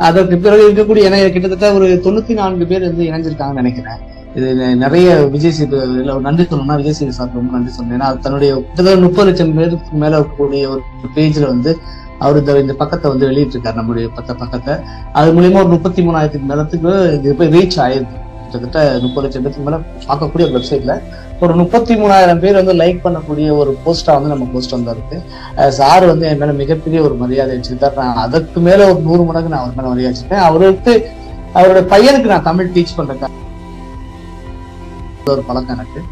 அதற்கு பிறகு இருக்கக்கூடிய கிட்டத்தட்ட ஒரு 94 பேர் வந்து இணைஞ்சிருக்காங்கன்னு நினைக்கிறேன். இது நிறைய விஜய் சேது நன்றி சொல்லணும்னா விஜய் சேது சார் ரொம்ப நன்றி சொல்லணும். ஏன்னா தன்னுடைய கிட்டத்தட்ட 30 லட்சம் பேருக்கு மேல இருக்கக்கூடிய ஒரு பேஜ்ல வந்து அவரு இந்த பக்கத்தை வந்து வெளியிட்டு இருக்காரு, நம்முடைய பக்கத்தை. அது மூலியமா ஒரு 33,000 மேலத்துக்கு இது போய் ரீச் ஆயிருக்கு. கிட்டத்தட்ட 30 லட்சம் பேருக்கு மேல பார்க்கக்கூடிய ஒரு வெப்சைட்ல ஒரு 33,000 பேர் வந்து லைக் பண்ணக்கூடிய ஒரு போஸ்டா வந்து நம்ம போஸ்ட் வந்து இருக்கு. சார் வந்து என் மேல மிகப்பெரிய ஒரு மரியாதை வச்சிருக்காரு. நான் அதற்கு மேல ஒரு 100 மடங்கு நான் அவர் மேல மரியாதை வச்சிருக்கேன். அவருடைய பையனுக்கு நான் தமிழ் டீச் பண்றேன் ஒரு பழக்கம் எனக்கு.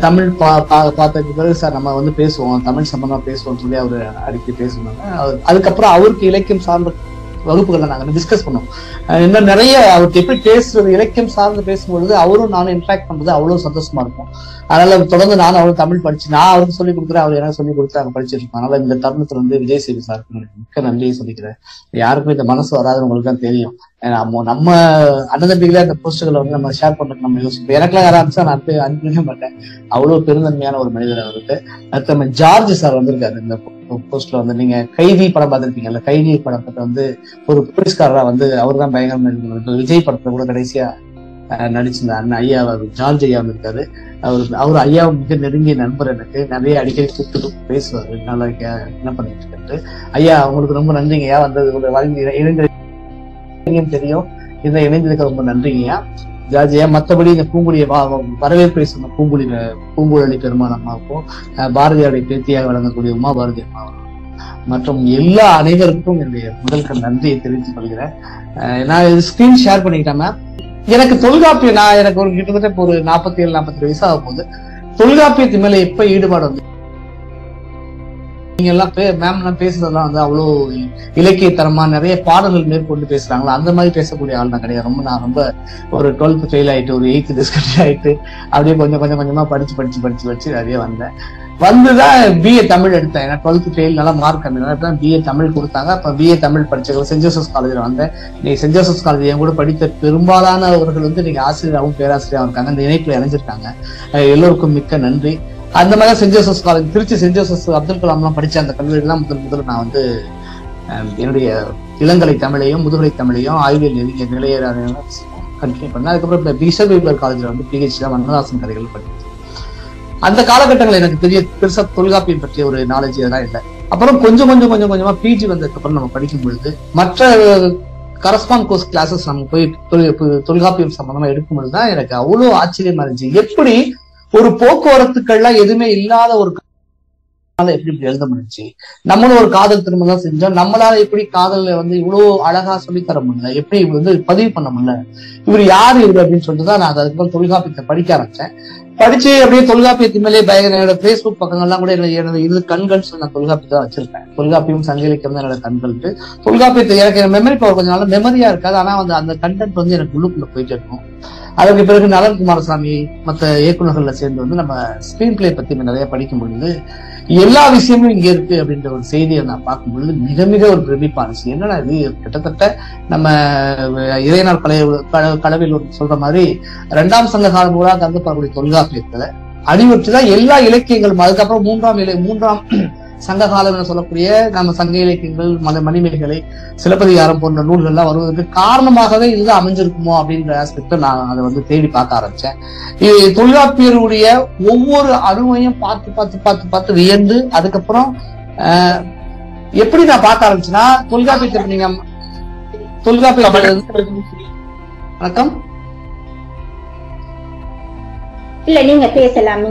தமிழ் பார்த்ததுக்கு பிறகு சார் நம்ம வந்து பேசுவோம், தமிழ் சம்பந்தமா பேசுவோம்னு சொல்லி அவரு அடிக்கடி பேசுனாங்க. அதுக்கப்புறம் அவருக்கு இலக்கியம் சார்ந்த வகுப்புகளை நாங்க டிஸ்கஸ் பண்ணோம். இன்னும் நிறைய அவருக்கு எப்படி பேசுறது, இலக்கியம் சார்ந்து பேசும்பொழுது அவரும் நானும் இன்ட்ராக்ட் பண்றது அவ்வளவு சந்தோஷமா இருக்கும். அதனால தொடர்ந்து நானும் அவரும் தமிழ் படிச்சு, நான் அவருக்கு சொல்லிக் கொடுக்குறேன், அவர் எனக்கு சொல்லிக் கொடுத்து நாங்க படிச்சுட்டு இருக்கோம். அதனால இந்த தருணத்துல வந்து விஜய் சேது சாருக்கு மிக்க நன்றியை சொல்லிக்கிறேன். யாருக்கும் இந்த மனசு வராது, உங்களுக்கு தான் தெரியும். நம்ம அண்ணன் தம்பிகளே அந்த போஸ்டுகளை வந்து நம்ம ஷேர் பண்றதுக்கு நம்ம யோசிப்போம். எனக்குலாம் யாராச்சும் நான் அனுப்பவே மாட்டேன். அவ்வளவு பெருந்தன்மையான ஒரு மனிதர் அவருக்கு. அடுத்து நம்ம ஜார்ஜ் சார் வந்திருக்காரு இந்த போஸ்ட்ல வந்து. நீங்க கைதி படம் பார்த்திருப்பீங்கல்ல, கைதி படத்தை வந்து ஒரு போலீஸ்காரரா வந்து அவர் தான் பயங்கரமா விஜய் படத்துல கூட கடைசியா நடிச்சிருந்த அண்ணன் ஐயா ஜார்ஜ் ஐயா இருக்காரு. அவர் ஐயா மிக நெருங்கிய நண்பர். எனக்கு நிறைய அடிக்கடி கூப்பிட்டு பேசுவாரு, நல்லா என்ன பண்ணிட்டு இருக்காரு. ஐயா உங்களுக்கு ரொம்ப நன்றிங்கய்யா, வந்தது தெரியும், இதை இணைந்ததுக்கு ரொம்ப நன்றிங்கய்யா ஜார்ஜ் ஐயா. மற்றபடி இந்த பூங்குடிய வரவேற்பை சொன்ன பூங்குழலி பெருமாள் அம்மாவுக்கும், பாரதியாருடைய பேத்தியாக வழங்கக்கூடிய உமா பாரதி அம்மா மற்றும் எல்லா அனைவருக்கும் என்னுடைய முதல் நன்றியை தெரிவித்துக் கொள்கிறேன். நான் ஸ்கிரீன் ஷேர் பண்ணிக்கிட்டேன். எனக்கு தொல்காப்பியம் எனக்கு ஒரு கிட்டத்தட்ட ஒரு 47-48 வயசு ஆகும் போது தொல்காப்பியத்து மேல எப்ப ஈடுபாடு வந்து, நீங்க எல்லாம் மேம் எல்லாம் பேசுறதெல்லாம் வந்து அவ்வளவு இலக்கியத்தரமா நிறைய பாடல்கள் மேற்கொண்டு பேசுறாங்களா, அந்த மாதிரி பேசக்கூடிய ஆள் நான் கிடையாது. நான் ரொம்ப ஒரு 12th ஃபெயில் ஆயிட்டு ஒரு 8th டிஸ்கண்டினியூ ஆயிட்டு அப்படியே கொஞ்சமா படிச்சு நிறைய வந்துதான் பிஏ தமிழ் எடுத்தேன். ஏன்னா 12th ஃபெயில் நல்லா மார்க் கம்மிதான் பிஏ தமிழ் கொடுத்தாங்க. அப்ப பிஏ தமிழ் படிச்சவங்க சென்ட் ஜோசப்ஸ் காலேஜ்ல வந்தேன். நீ சென்ட் ஜோசப்ஸ் காலேஜ் என் கூட படித்த பெரும்பாலானவர்கள் வந்து நீங்க ஆசிரியராகவும் பேராசிரியராகவும் இருக்காங்க, இந்த இணைப்புல இணைஞ்சிருக்காங்க. எல்லோருக்கும் மிக்க நன்றி. அந்த மாதிரி saint Joseph's college Trichy saint Joseph's Abdul Kalam எல்லாம் படிச்ச அந்த கல்லூரியெல்லாம் முதல் நான் வந்து என்னுடைய இளங்கலை தமிழையும் முதுகலை தமிழையும் ஆய்வியல் நெருங்கிய நிலையேற கண்டினியூ பண்ணேன். அதுக்கப்புறம் பிஷப் வீபர் காலேஜ்ல வந்து பிஹெச்டி வண்ணதாசன் கதைகள் படித்தேன். அந்த காலகட்டங்கள் எனக்கு பெருசா தொல்காப்பியம் பற்றிய ஒரு நாலேஜ் இதெல்லாம் இல்லை. அப்புறம் கொஞ்சமா பிஜி வந்ததுக்கு அப்புறம் நம்ம படிக்கும் பொழுது மற்ற கரஸ்பாண்ட் கோர்ஸ் கிளாஸஸ் நம்ம போய் தொல்காப்பியம் சம்பந்தமா எடுக்கும் பொழுதுதான் எனக்கு அவ்வளவு ஆச்சரியமா இருந்துச்சு. எப்படி ஒரு போக்குவரத்துக்கள்லாம் எதுவுமே இல்லாத ஒரு எப்படி எழுத முடிஞ்சு, நம்மளும் ஒரு காதல் திரும்ப தான் செஞ்சோம், நம்மளால எப்படி காதல்ல வந்து இவ்வளவு அழகா சொல்லித்தர முடியல, எப்படி வந்து பதிவு பண்ண முடியல, இவர் யாரு இவரு அப்படின்னு சொல்லிட்டுதான் நான் அதுக்கப்புறம் தொல்காப்பியத்தை படிக்க ஆரம்பிச்சேன். படிச்சு அப்படியே தொல்காப்பியத்து மேலே என்னோட பேஸ்புக் பக்கங்கள்லாம் கூட எனது இது கண்கள் சொல்லி நான் தொல்காப்பியத்தை தான் வச்சிருப்பேன். தொல்காப்பியம் சங்க இலக்கியம் தான் என்னோட கண்கள். தொல்காப்பியத்தை எனக்கு மெமரி பவர் கொஞ்சம் நாள் மெமரியா இருக்காது, ஆனா வந்து அந்த கண்டென்ட் வந்து எனக்கு உள்ளுக்குள்ள போயிட்டு இருக்கும். அதற்கு பிறகு நலன் குமாரசாமி மற்ற இயக்குநர்கள்ல சேர்ந்து வந்து நம்ம ஸ்கிரீன் பிளே பத்தி நிறைய படிக்கும் பொழுது எல்லா விஷயமும் இங்க இருக்கு அப்படின்ற ஒரு செய்தியை நான் பார்க்கும் பொழுது மிக ஒரு பிரமிப்பா இருந்துச்சு. என்னன்னா இது கிட்டத்தட்ட நம்ம இறையனார் கலவையில் சொல்ற மாதிரி 2ஆம் சங்க காலம் கூட கந்து பார்க்கக்கூடிய தொல்காப்பியத்துல அடிவற்றுதான் எல்லா இலக்கியங்களும். அதுக்கப்புறம் 3ஆம் சங்க காலம் என சொல்லக்கூடிய நம்ம சங்க இலக்கியங்கள் மணிமேகலை சிலப்பதிகாரம் போன்ற நூல்கள்லாம் வருவதற்கு காரணமாகவே இதுதான் அமைஞ்சிருக்குமோ அப்படின்ற ஆஸ்பெக்ட நான் அதை வந்து தேடி பார்க்க ஆரம்பிச்சேன். தொல்காப்பியருடைய ஒவ்வொரு அணுவையும் பார்த்து வியந்து அதுக்கப்புறம் எப்படி நான் பார்க்க ஆரம்பிச்சேன்னா தொல்காப்பியத்தை நீங்க வணக்கம் இல்ல நீங்க பேசலாம்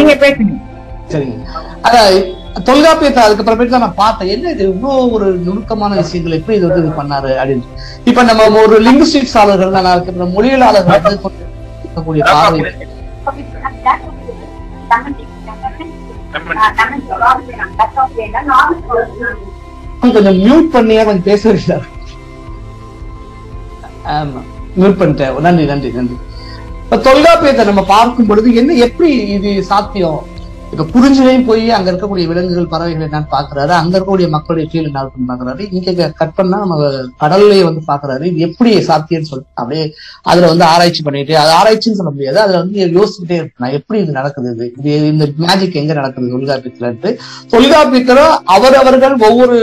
நீங்க பேசுங்க. சரிங்க. அதான் தொல்காப்பியத்தை அதுக்கப்புறமேட்டு தான் நான் பார்த்தேன், என்ன இது இவ்வளவு ஒரு நுணுக்கமான விஷயங்கள் எப்படி இது வந்து இது பண்ணாரு அப்படின்னு. இப்ப நம்ம ஒரு லிங்குஸ்டிக்ஸ் ஆளர்கள் மொழியியலாளர்கள் இருக்கக்கூடிய பார்வை கொஞ்சம் மியூட் பண்ணியா கொஞ்சம் பேசுறீங்களா? ஆமா மியூட் பண்ணிட்டேன். நன்றி. இப்ப தொல்காப்பியத்தை நம்ம பார்க்கும் பொழுது என்ன எப்படி இது சாத்தியம், இப்ப குறிஞ்சிலையும் போய் அங்க இருக்கக்கூடிய விலங்குகள் பறவைகள் என்னன்னு பாக்குறாரு, அங்க இருக்கக்கூடிய மக்களுடைய ஃபீல் என்ன இருக்குன்னு பாக்குறாரு, இங்க கட் பண்ணா நம்ம கடல்லையே வந்து பாக்குறாரு. இது எப்படி சாத்தியம்னு சொல்லிட்டு அப்படியே அதுல வந்து ஆராய்ச்சி பண்ணிட்டு, அது ஆராய்ச்சின்னு சொல்ல முடியாது, அதுல வந்து யோசிச்சுட்டே இருக்கணும் எப்படி இது நடக்குது, இது இந்த மேஜிக் எங்க நடக்குது தொல்காப்பியத்துல. தொல்காப்பியத்துல அவரவர்கள் ஒவ்வொரு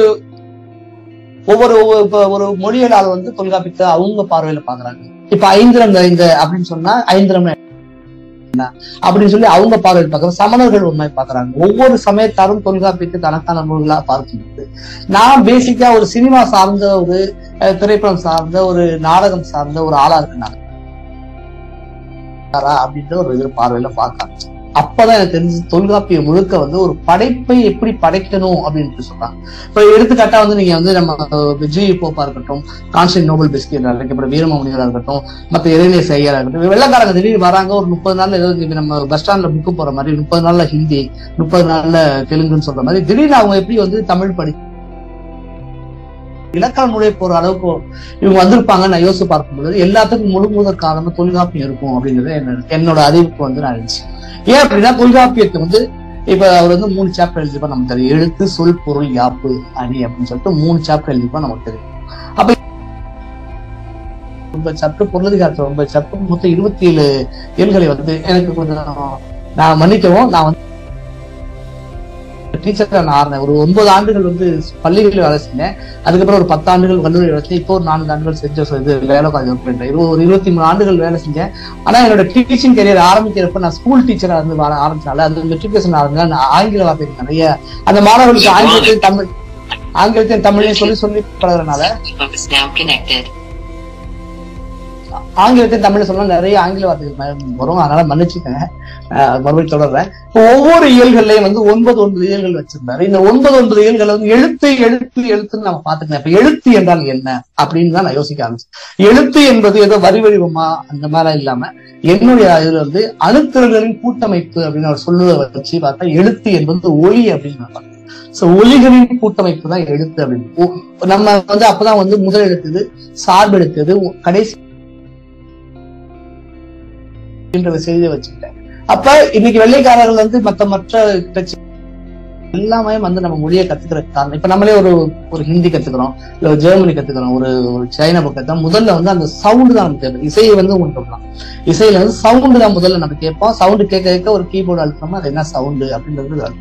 ஒரு மொழியியலாளர் வந்து தொல்காப்பியத்தை அவங்க பார்வையில பாக்குறாங்க. இப்ப ஐந்திரம் இந்த அப்படின்னு சொன்னா ஐந்திரம் அப்படின்னு சொல்லி அவங்க பார்வையில் பார்க்கறாங்க. சமணர்கள் உண்மை பாக்குறாங்க. ஒவ்வொரு சமயத்தாரும் தொல்காப்பியத்தை தனக்கான நூல்களா பார்க்கும்போது நான் பேசிக்கா ஒரு சினிமா சார்ந்த, ஒரு திரைப்படம் சார்ந்த, ஒரு நாடகம் சார்ந்த ஒரு ஆளா இருக்குனாங்க அப்படின்ற ஒரு இது பார்வையில பார்க்க அப்பதான் எனக்கு தெரிஞ்சு தொல்காப்பியம் முழுக்க வந்து ஒரு படைப்பை எப்படி படைக்கணும் அப்படின்னு சொல்றாங்க. இப்ப எடுத்துக்காட்டா வந்து நீங்க வந்து நம்ம ஜி போப்பா இருக்கட்டும், கான்ஸ்டன்ட் நோபல் பெஸ்கியர் அப்புறம் வீரமாமுனிவரா இருக்கட்டும், மத்த இறைநேச ஐயரா இருக்கட்டும், வெள்ளக்காரங்க திடீர்னு வராங்க. ஒரு 30 நாள்ல ஏதோ நம்ம பஸ் ஸ்டாண்ட்ல புக்கு போற மாதிரி 30 நாள்ல ஹிந்தி, 30 நாள்ல தெலுங்குன்னு சொல்ற மாதிரி திடீர்னு அவங்க எப்படி வந்து தமிழ் இலக்கண நுழைய போற அளவுக்கு இவங்க வந்திருப்பாங்க. நான் யோசிச்சு பார்க்கும்போது எல்லாத்துக்கும் முழு முதற் காரணம் தொல்காப்பியம் இருக்கும் அப்படிங்கிறது என்னோட அறிவுக்கு வந்து நான் இருந்துச்சு. ஏன் அப்படின்னா தொல்காப்பியத்தை வந்து இப்ப அவர் வந்து 3 சாப்டர் எழுதிப்பா நமக்கு தெரியும். எழுத்து, சொல், பொருள், யாப்பு, அணி அப்படின்னு சொல்லிட்டு 3 சாப்டர் எழுதிப்பா நமக்கு தெரியும். அப்ப 9 சாப்டர், பொருளதிகாரத்துல 9 சாப்டர், மொத்தம் 27 இயல்களை வந்து எனக்கு கொஞ்சம் நான் மன்னிக்கவும், நான் வந்து டீச்சர் நான் ஆறினேன். ஒரு 9 ஆண்டுகள் வந்து பள்ளிகளில் வேலை செஞ்சேன். அதுக்கப்புறம் ஒரு 10 ஆண்டுகள் கல்லூரி வேலை செஞ்சேன். இப்போ ஒரு 4 ஆண்டுகள் செஞ்ச வேலை காலேஜ் ஒரு 23 ஆண்டுகள் வேலை செஞ்சேன். ஆனா என்னோட டீச்சிங் கரியர் ஆரம்பிக்கிறப்ப நான் ஸ்கூல் டீச்சரா இருந்து ஆரம்பிச்சால அது மெட்ரிகுலேஷன் ஆரம்பிச்சா ஆங்கில வார்த்தைகள் நிறைய அந்த மாணவர்களுக்கு ஆங்கிலத்தையும் தமிழையும் சொல்லி பழகிறதுனால ஆங்கிலத்தையும் தமிழ் சொன்னா நிறைய ஆங்கில வார்த்தைகள் வரும். அதனால மன்னிச்சுக்கேன், மறுபடியும் தொடர்றேன். ஒவ்வொரு இயல்கள்லயும் வந்து 9 இயல்கள் வச்சிருந்தாரு. இந்த 9 இயல்கள் வந்து எழுத்துன்னு நம்ம பாத்துக்கலாம். இப்ப எழுத்து என்றால் என்ன அப்படின்னு தான் நான் யோசிக்க ஆரம்பிச்சேன். எழுத்து என்பது ஏதோ வரி வடிவமா அந்த மாதிரி இல்லாம என்னுடைய இதுல வந்து அணுத்திறல்களின் கூட்டமைப்பு அப்படின்னு அவர் சொல்லுவதை வச்சு பார்த்தா எழுத்து என்பது ஒளி அப்படின்னு நான் பார்த்தேன். ஒலிகளின் கூட்டமைப்பு தான் எழுத்து அப்படின்னு நம்ம வந்து அப்பதான் வந்து முதல் எழுத்துது, சார்பு எழுத்துது, கடைசி செய்தியை வச்சுக்கிட்டேன். அப்ப இன்னைக்கு வெள்ளைக்காரர்கள் வந்து மற்ற எல்லாமே வந்து நம்ம மொழியை கத்துக்கிற காரணம், இப்ப நம்மளே ஒரு ஹிந்தி கத்துக்கிறோம், இல்ல ஒரு ஜெர்மனி கத்துக்கிறோம், ஒரு சைனா கத்துக்கிறோம். முதல்ல வந்து அந்த சவுண்டு தான் நமக்கு தேவை. இசையை வந்து ஒன்று இசையில வந்து சவுண்டு தான் முதல்ல நம்ம கேட்போம். சவுண்டு கேட்க ஒரு கீபோர்டு அழுத்தோம்னா அது என்ன சவுண்டு அப்படின்றது.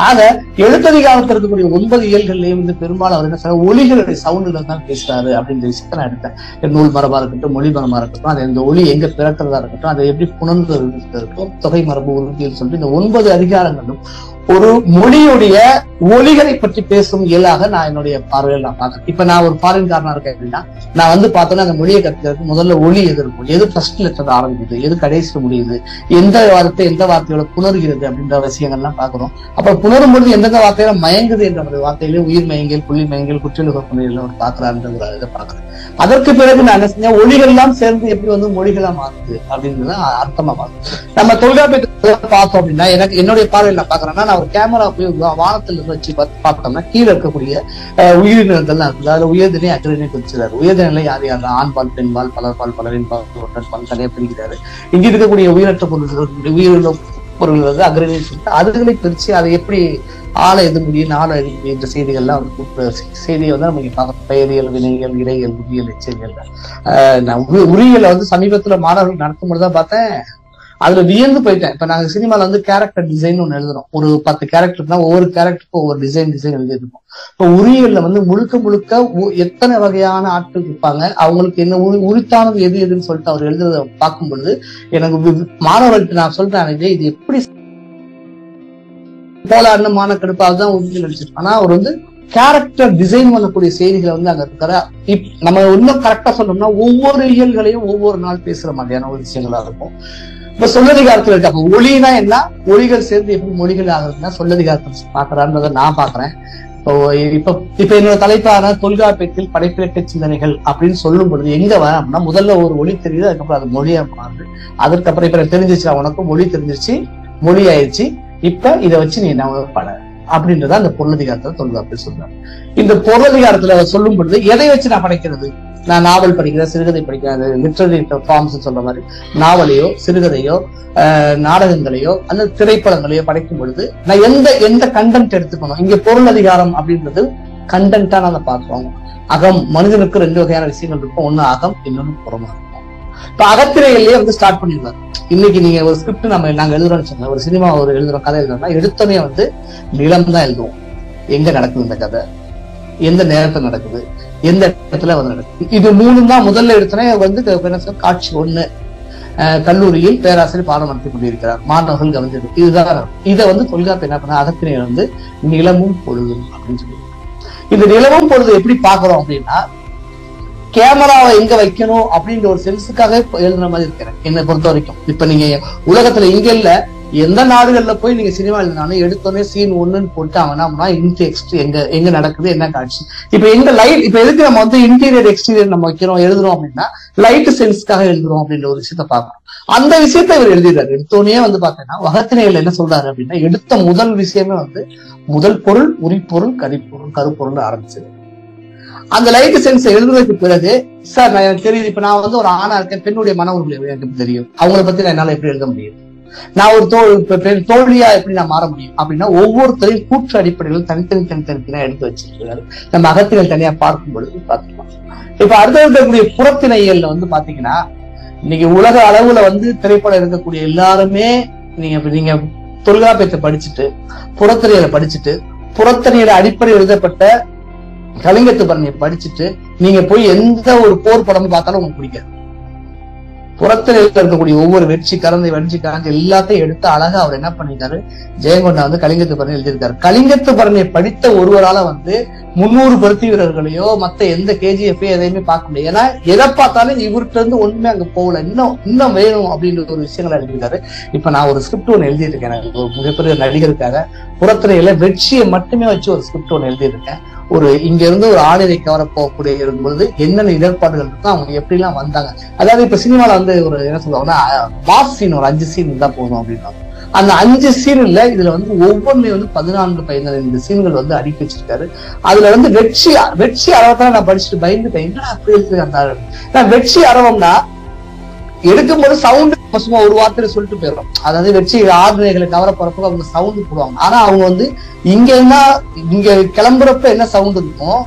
ஆக எழுத்ததிகாரத்தில் இருக்கக்கூடிய 9 இயல்கள்லயும் வந்து பெரும்பாலும் அவர் என்ன சொல்ற ஒலிகளுடைய சவுண்டுல தான் பேசுறாரு அப்படின்ற விஷயத்த நான் எடுத்தேன். நூல் மரபா இருக்கட்டும், மொழி மரபா இருக்கட்டும், அது இந்த ஒலி எங்க பிறக்கிறதா இருக்கட்டும், அதை எப்படி புணர்ந்து இருக்கும், தொகை மரபு உறுதியில் சொல்லிட்டு இந்த 9 அதிகாரங்களும் ஒரு மொழியுடைய ஒலிகளை பற்றி பேசும் இயலாக நான் என்னுடைய பார்வையில் நான் பார்க்கிறேன். இப்ப நான் ஒரு ஃபாரின் காரனா இருக்கேன் அப்படின்னா நான் வந்து பார்த்தோன்னா அந்த மொழியை கத்துக்கிறதுக்கு முதல்ல ஒலி எது இருக்கும், எது ஃபர்ஸ்ட் லெட்டர் ஆரம்பிக்குது, எது கடைசி முடியுது, எந்த வார்த்தையோட புணர்கிறது அப்படின்ற விஷயங்கள்லாம் பாக்குறோம். அப்புறம் புணரும் பொழுது எந்தெந்த வார்த்தையில மயங்குது என்ற வார்த்தையில உயிர் மயங்கல், புள்ளி மயங்கல், குற்றியலுக புள்ளிகள் பாக்குறான்ற இதை பாக்குறேன். அதற்கு பிறகு நான் என்ன செஞ்சேன், ஒலிகள் எல்லாம் சேர்ந்து எப்படி வந்து மொழிகளா மாறுது அப்படின்றது அர்த்தமா மாறுது. நம்ம தொல்காப்பியத்தை பார்த்தோம் அப்படின்னா எனக்கு என்னுடைய பார்வையில் நான் பாக்குறேன்னா நான் ஒரு கேமரா போய் வானத்துல இருந்து வச்சு பார்த்தோம்னா கீழே இருக்கக்கூடிய உயிரினங்கள் தான் இருக்குது. அதுல உயர்தினை அக்ரிணை பிரிச்சுறாரு. உயர்தினை யார் யார் ஆண்பால், பெண்பால், பலர்பால், பலரின் பால் தனியா பிரிக்கிறாரு. இங்க இருக்கக்கூடிய உயிரற்ற பொருள்கள், உயிரின பொருள்கள் அக்ரிணை சொல்லிட்டு அதுகளை பிரிச்சு அதை எப்படி ஆளை எது முடியும், நாளை எது முடியும் என்ற செய்திகள்லாம் செய்தியை வந்து நம்ம பார்க்கணும். பெயரியல், வினைகள், இறையல், உரியல், எச்சரியல். நான் உரியலை வந்து சமீபத்துல மாணவர்கள் நடத்தும் பொழுதுதான் பார்த்தேன். அதுல வியந்து போயிட்டேன். இப்ப நாங்க சினிமால வந்து கேரக்டர் டிசைன் ஒண்ணு எழுதுறோம். ஒரு 10 கேரக்டர்னா ஒவ்வொரு கேரக்டருக்கும் ஒவ்வொரு டிசைன் எழுதிருப்போம். இப்ப உரியல்ல வந்து முழுக்க எத்தனை வகையான ஆட்கள் இருப்பாங்க, அவங்களுக்கு என்ன உரித்தானது எதுன்னு சொல்லிட்டு அவர் எழுதுறத பார்க்கும் பொழுது எனக்கு மாணவர்கள்ட்ட நான் சொல்றேன், இது எப்படி போலான்னு மானக்கெடுப்பாதான் உறுதி நடிச்சிருக்கோம். ஆனா அவர் வந்து கேரக்டர் டிசைன் பண்ணக்கூடிய செய்திகளை வந்து அங்க இருக்கிற நம்ம இன்னும் கரெக்டா சொன்னோம்னா ஒவ்வொரு இயல்களையும் ஒவ்வொரு நாள் பேசுற மாதிரியான ஒரு விஷயங்களா இருக்கும். இப்ப சொல்லதிகாரத்துல இருக்கு. அப்ப ஒளினா என்ன, ஒளிகள் சேர்ந்து எப்படி மொழிகள் ஆகுதுன்னா சொல்லதிகாரத்தை பாக்குறான்றத நான் பாக்குறேன். இப்ப என்னோட தலைப்பான தொல்காப்பியத்தில் படைப்பிலக்க சிந்தனைகள் அப்படின்னு சொல்லும் பொழுது எங்க வர அப்படின்னா முதல்ல ஒரு ஒளி தெரியுது, அதுக்கப்புறம் அது மொழியா மாறுது. அதுக்கப்புறம் இப்ப தெரிஞ்சிச்சு, உனக்கும் மொழி தெரிஞ்சிருச்சு, மொழி ஆயிடுச்சு, இப்ப இதை வச்சு நீ என்ன பட அப்படின்றத அந்த பொருளதிகாரத்துல தொல்காப்பியம் சொல்றாரு. இந்த பொருளதிகாரத்துல சொல்லும் பொழுது எதை வச்சு நான் படைக்கிறது, நான் நாவல் படிக்கிறேன், சிறுகதை படிக்கிறேன், லிட்ரரி ஃபார்ம்ஸ் சொல்ற மாதிரி நாவலையோ சிறுகதையோ நாடகங்களையோ அல்லது திரைப்படங்களையோ படைக்கும் பொழுது நான் எந்த கண்டென்ட் எடுத்துக்கணும். இங்க பொருள் அதிகாரம் அப்படின்றது கண்டென்ட்டா நான் பார்க்கிறோம். அகம், மனிதனுக்கு 2 வகையான விஷயங்கள் இருக்கும். ஒண்ணு அகம், இன்னொன்னு புறமா இருக்கும். இப்ப அகத்திரையிலேயே வந்து ஸ்டார்ட் பண்ணிடுவாரு. இன்னைக்கு நீங்க ஒரு ஸ்கிரிப்ட் நாங்க எழுதுறோம்னு சொன்னா, ஒரு சினிமா எழுதுறோம், கதை எழுதுறோம்னா எடுத்தோடனே வந்து நிலம் தான் எழுதுவோம். எங்க நடக்குது இந்த கதை, எந்த நேரத்துல நடக்குது, எந்த இடத்துல வந்து நடக்குது. இது 3 தான் முதல்ல எடுத்தனே வந்து காட்சி 1 கல்லூரியில் பேராசிரியர் பாடம் நடத்தி கொண்டிருக்கிறார், மாணவர்கள் கவனிச்சிருக்கு. இதுதான் இதை வந்து தொல்காப்பியர் என்ன பண்ண அகத்திணையை வந்து நிலமும் பொழுதும் அப்படின்னு சொல்லி. இந்த நிலமும் பொழுது எப்படி பாக்குறோம் அப்படின்னா கேமராவை எங்க வைக்கணும் அப்படின்ற ஒரு சென்ஸுக்காக எழுதுன மாதிரி இருக்கிறேன் என்னை பொறுத்த வரைக்கும். இப்ப நீங்க உலகத்துல இங்க இல்ல எந்த நாடுகள்ல போய் நீங்க சினிமா எழுதினாலும் எடுத்தோடனே சீன் 1ன்னு போட்டு அவனா இன்டெக்ஸ்ட் எங்க நடக்குது என்ன காட்சி. இப்ப எங்க லைட் இப்ப எதுக்கு நம்ம வந்து இன்டீரியர் எக்ஸ்டீரியர் நம்ம வைக்கிறோம் எழுதுறோம் அப்படின்னா லைட் சென்ஸ்க்காக எழுதுறோம் அப்படின்ற ஒரு விஷயத்த பாக்கணும். அந்த விஷயத்த இவர் எழுதிடுறாரு. எடுத்தோடனே வந்து பாத்தீங்கன்னா அகத்திணையில என்ன சொல்றாரு அப்படின்னா எடுத்த முதல் விஷயமே வந்து முதல் பொருள் உரிப்பொருள் கருப்பொருள் ஆரம்பிச்சது. அந்த லைட் சென்ஸ் எழுதுறதுக்கு பிறகு சார் எனக்கு தெரியுது, இப்ப நான் வந்து ஒரு ஆணா இருக்கேன், பெண்ணுடைய மன உறுப்பு எனக்கு தெரியும், அவங்களை பத்தி நான் என்னால எப்படி எழுத முடியும், நான் ஒரு தோல்வியா எப்படி நான் மாற முடியும் அப்படின்னா ஒவ்வொருத்தரையும் கூற்று அடிப்படையில் தனித்தனி எடுத்து வச்சிருக்காரு. நம்ம அகத்திணை தனியா பார்க்கும் பொழுது பாத்துக்கலாம். இப்ப அடுத்த இருக்கக்கூடிய புறத்திணைகள்ல வந்து பாத்தீங்கன்னா இன்னைக்கு உலக அளவுல வந்து திரைப்படம் இருக்கக்கூடிய எல்லாருமே நீங்க தொல்காப்பியத்தை படிச்சுட்டு புறத்திணையில படிச்சுட்டு புறத்திணையில அடிப்படை எழுதப்பட்ட கலிங்கத்து பரணியை படிச்சுட்டு நீங்க போய் எந்த ஒரு போர் படமும் பார்த்தாலும் உங்களுக்கு பிடிக்காது. புறத்திணையில இருக்கக்கூடிய ஒவ்வொரு வெற்றி கறந்தை வெற்றி காஞ்சி எல்லாத்தையும் எடுத்து அழகா அவர் என்ன பண்ணிருக்காரு, ஜெயங்கொண்டா வந்து கலிங்கத்து பரணி எழுதியிருக்காரு. கலிங்கத்து பரணியை படித்த ஒருவரால வந்து 300 பருத்தி வீரர்களையோ மத்த எந்த KGF எதையுமே பார்க்க முடியாது. ஏன்னா எதை பார்த்தாலும் இவர்கிட்ட இருந்து ஒண்ணுமே அங்க போகல, இன்னும் வேணும் அப்படின்ற ஒரு விஷயங்களை எழுதியிருக்காரு. இப்ப நான் ஒரு ஸ்கிரிப்ட் ஒன்று எழுதியிருக்கேன், ஒரு மிகப்பெரிய நடிகருக்காக புறத்திணையில வெற்றியை மட்டுமே வச்சு ஒரு ஸ்கிரிப்ட் ஒன்று எழுதியிருக்கேன். ஒரு இங்க இருந்து ஒரு ஆளுநரை கவர போகக்கூடிய இருக்கும்போது என்னென்ன இடர்பாடுகள் இருக்கும், அவங்க எப்படி எல்லாம் வந்தாங்க. அதாவது இப்ப சினிமால வந்து ஒரு என்ன சொல்லுவாங்கன்னா மாஸ் சீன் ஒரு 5 சீன் இருந்தா போதும் அப்படின்னா அந்த 5 சீன் இல்ல, இதுல வந்து ஒவ்வொன்றையும் வந்து 14-15 சீன்கள் வந்து அடுக்கி வச்சிருக்காரு. அதுல வந்து வெற்றி அறவத்தான் நான் படிச்சுட்டு பயந்துட்டேன், அப்படி இருக்கு. வெற்றி அறவம்னா எடுக்கும்போது சவுண்ட் சும்மா ஒரு வார்த்தையில சொல்லிட்டு போயிடும். அதாவது வெற்றி ஆறுகளை கவர போறப்ப அவங்க சவுண்ட் போடுவாங்க. ஆனா அவங்க வந்து இங்க கிளம்புறப்ப என்ன சவுண்ட் இருக்கும்,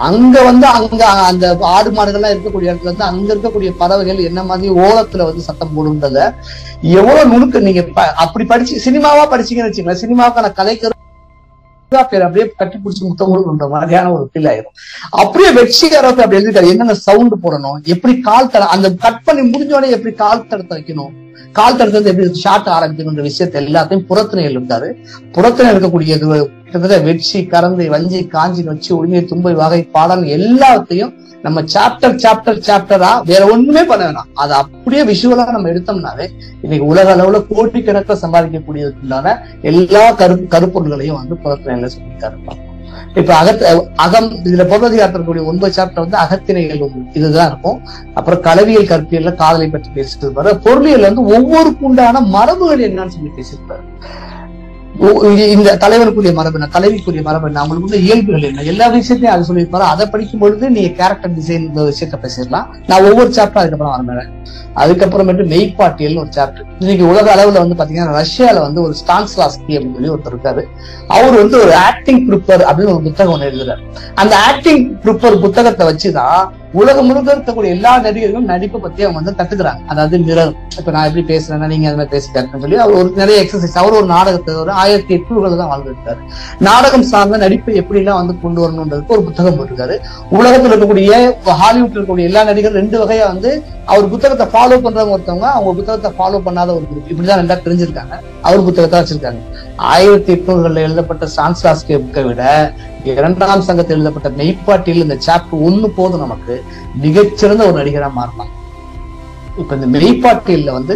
அங்க வந்து அங்க அந்த ஆடு மாடுகள்லாம் இருக்கக்கூடிய இடத்துல வந்து அங்க இருக்கக்கூடிய பறவைகள் என்ன மாதிரி ஓலத்துல வந்து சத்தம் போடுன்றத எவ்வளவு நுணுக்கு நீங்க அப்படி படிச்சு சினிமாவா படிச்சீங்கன்னு வச்சுக்கோங்க, சினிமாவுக்கான கதைக்கு பேர் அப்படியே கட்டி பிடிச்சி முத்தமுழுன்ற மாதிரியான ஒரு ஃபீல் ஆயிரும். அப்படியே வெற்றிகரத்தை அப்படி எழுதிட்டாரு. என்னென்ன சவுண்ட் போடணும், எப்படி கால் தட அந்த கட் பண்ணி முடிஞ்சோடனே எப்படி கால் தடத்தை வைக்கணும், கால் தடத்தை வந்து எப்படி ஷார்ட் ஆரம்பிக்கணும்ன்ற விஷயத்த எல்லாத்தையும் புறத்திணையில் இருந்தாரு. புறத்திணை இருக்கக்கூடிய கிட்டத்தட்ட வெற்றி கறந்தை வஞ்சி காஞ்சி வச்சு உரிமை தும்பை வகை பாடல் எல்லாத்தையும் நம்ம சாப்டரா வேற ஒண்ணுமே பண்ண வேணாம், அதை அப்படியே விஷுவலா நம்ம எடுத்தோம்னாலே இன்னைக்கு உலக அளவுல கோடிக்கணக்கில் சம்பாதிக்கக்கூடியதுக்குண்டான எல்லா கருப்பொருள்களையும் வந்து புறத்திணையில சொல்லியிருக்காரு. இப்ப அகம் இதுல பொருளாதாரத்தில் இருக்கக்கூடிய 9 சாப்டர் வந்து அகத்திணைகள் இதுதான் இருக்கும். அப்புறம் களவியல் கற்பியல்ல காதலை பற்றி பேசிட்டு பொருளியல் வந்து ஒவ்வொருக்கு உண்டான மரபுகள் என்னன்னு சொல்லி பேசியிருப்பாரு. இந்த தலைவனுக்குரிய மரபு என்ன, தலைவிக்குரிய மரபு என்ன, அவங்களுக்கு இயல்புகள் என்ன, எல்லா விஷயத்தையும் அது சொல்லியிருப்பாரு. அதை படிக்கும் பொழுது நீங்க கேரக்டர் டிசைன் இந்த விஷயத்த பேசிடலாம். நான் ஒவ்வொரு சாப்டர் அதுக்கப்புறம் வரேன். அதுக்கப்புறமேட்டு மெய்ப்பாட்டியல் ஒரு சாப்டர். இன்னைக்கு உலக அளவுல வந்து பாத்தீங்கன்னா ரஷ்யால வந்து ஒரு ஸ்டான்ஸ்லாஸ்கி அப்படின்னு சொல்லி ஒருத்தர் இருக்காரு. அவர் வந்து ஒரு ஆக்டிங் ப்ரிப்பர் அப்படின்னு ஒரு புத்தகம் ஒன்று எழுதுறாரு. அந்த ஆக்டிங் ப்ரிப்பர் புத்தகத்தை வச்சுதான் உலகம் முழுக்க இருக்கக்கூடிய எல்லா நடிகர்களும் நடிப்பை பத்தி அவங்க வந்து கத்துக்கிறாங்க. அதாவது மிரர், இப்ப நான் எப்படி பேசுறேன்னா நீங்க அந்த மாதிரி பேசிட்டாருன்னு சொல்லி அவர் ஒரு நிறைய எக்ஸசைஸ், அவர் ஒரு நாடகத்தை ஒரு 1800 தான் வாழ்ந்துருக்காரு. நாடகம் சார்ந்த நடிப்பை எப்படி எல்லாம் வந்து கொண்டு வரணும்ன்றதுக்கு ஒரு புத்தகம் போட்டிருக்காரு. உலகத்துல இருக்கக்கூடிய ஹாலிவுட்ல இருக்கக்கூடிய எல்லா நடிகரும் 2 வகையா வந்து அவர் புத்தகத்தை ஃபாலோ பண்றவங்க ஒருத்தவங்க, அவங்க புத்தகத்தை ஃபாலோ பண்ணாத ஒரு குரூப், இப்படிதான் 2ஆ தெரிஞ்சிருக்காங்க. அவர் புத்தகத்தை வச்சிருக்காங்க. 1800 எழுதப்பட்ட ஸ்டான்ஸ்லாஸ்கி புக்கை விட 2ஆம் சங்கத்தில் எழுதப்பட்ட மெய்ப்பாட்டியில் இந்த சாப்டர் 1 போதும் நமக்கு மிகச்சிறந்த ஒரு நடிகரா மாறலாம். இப்ப இந்த மெய்ப்பாட்டியல்ல வந்து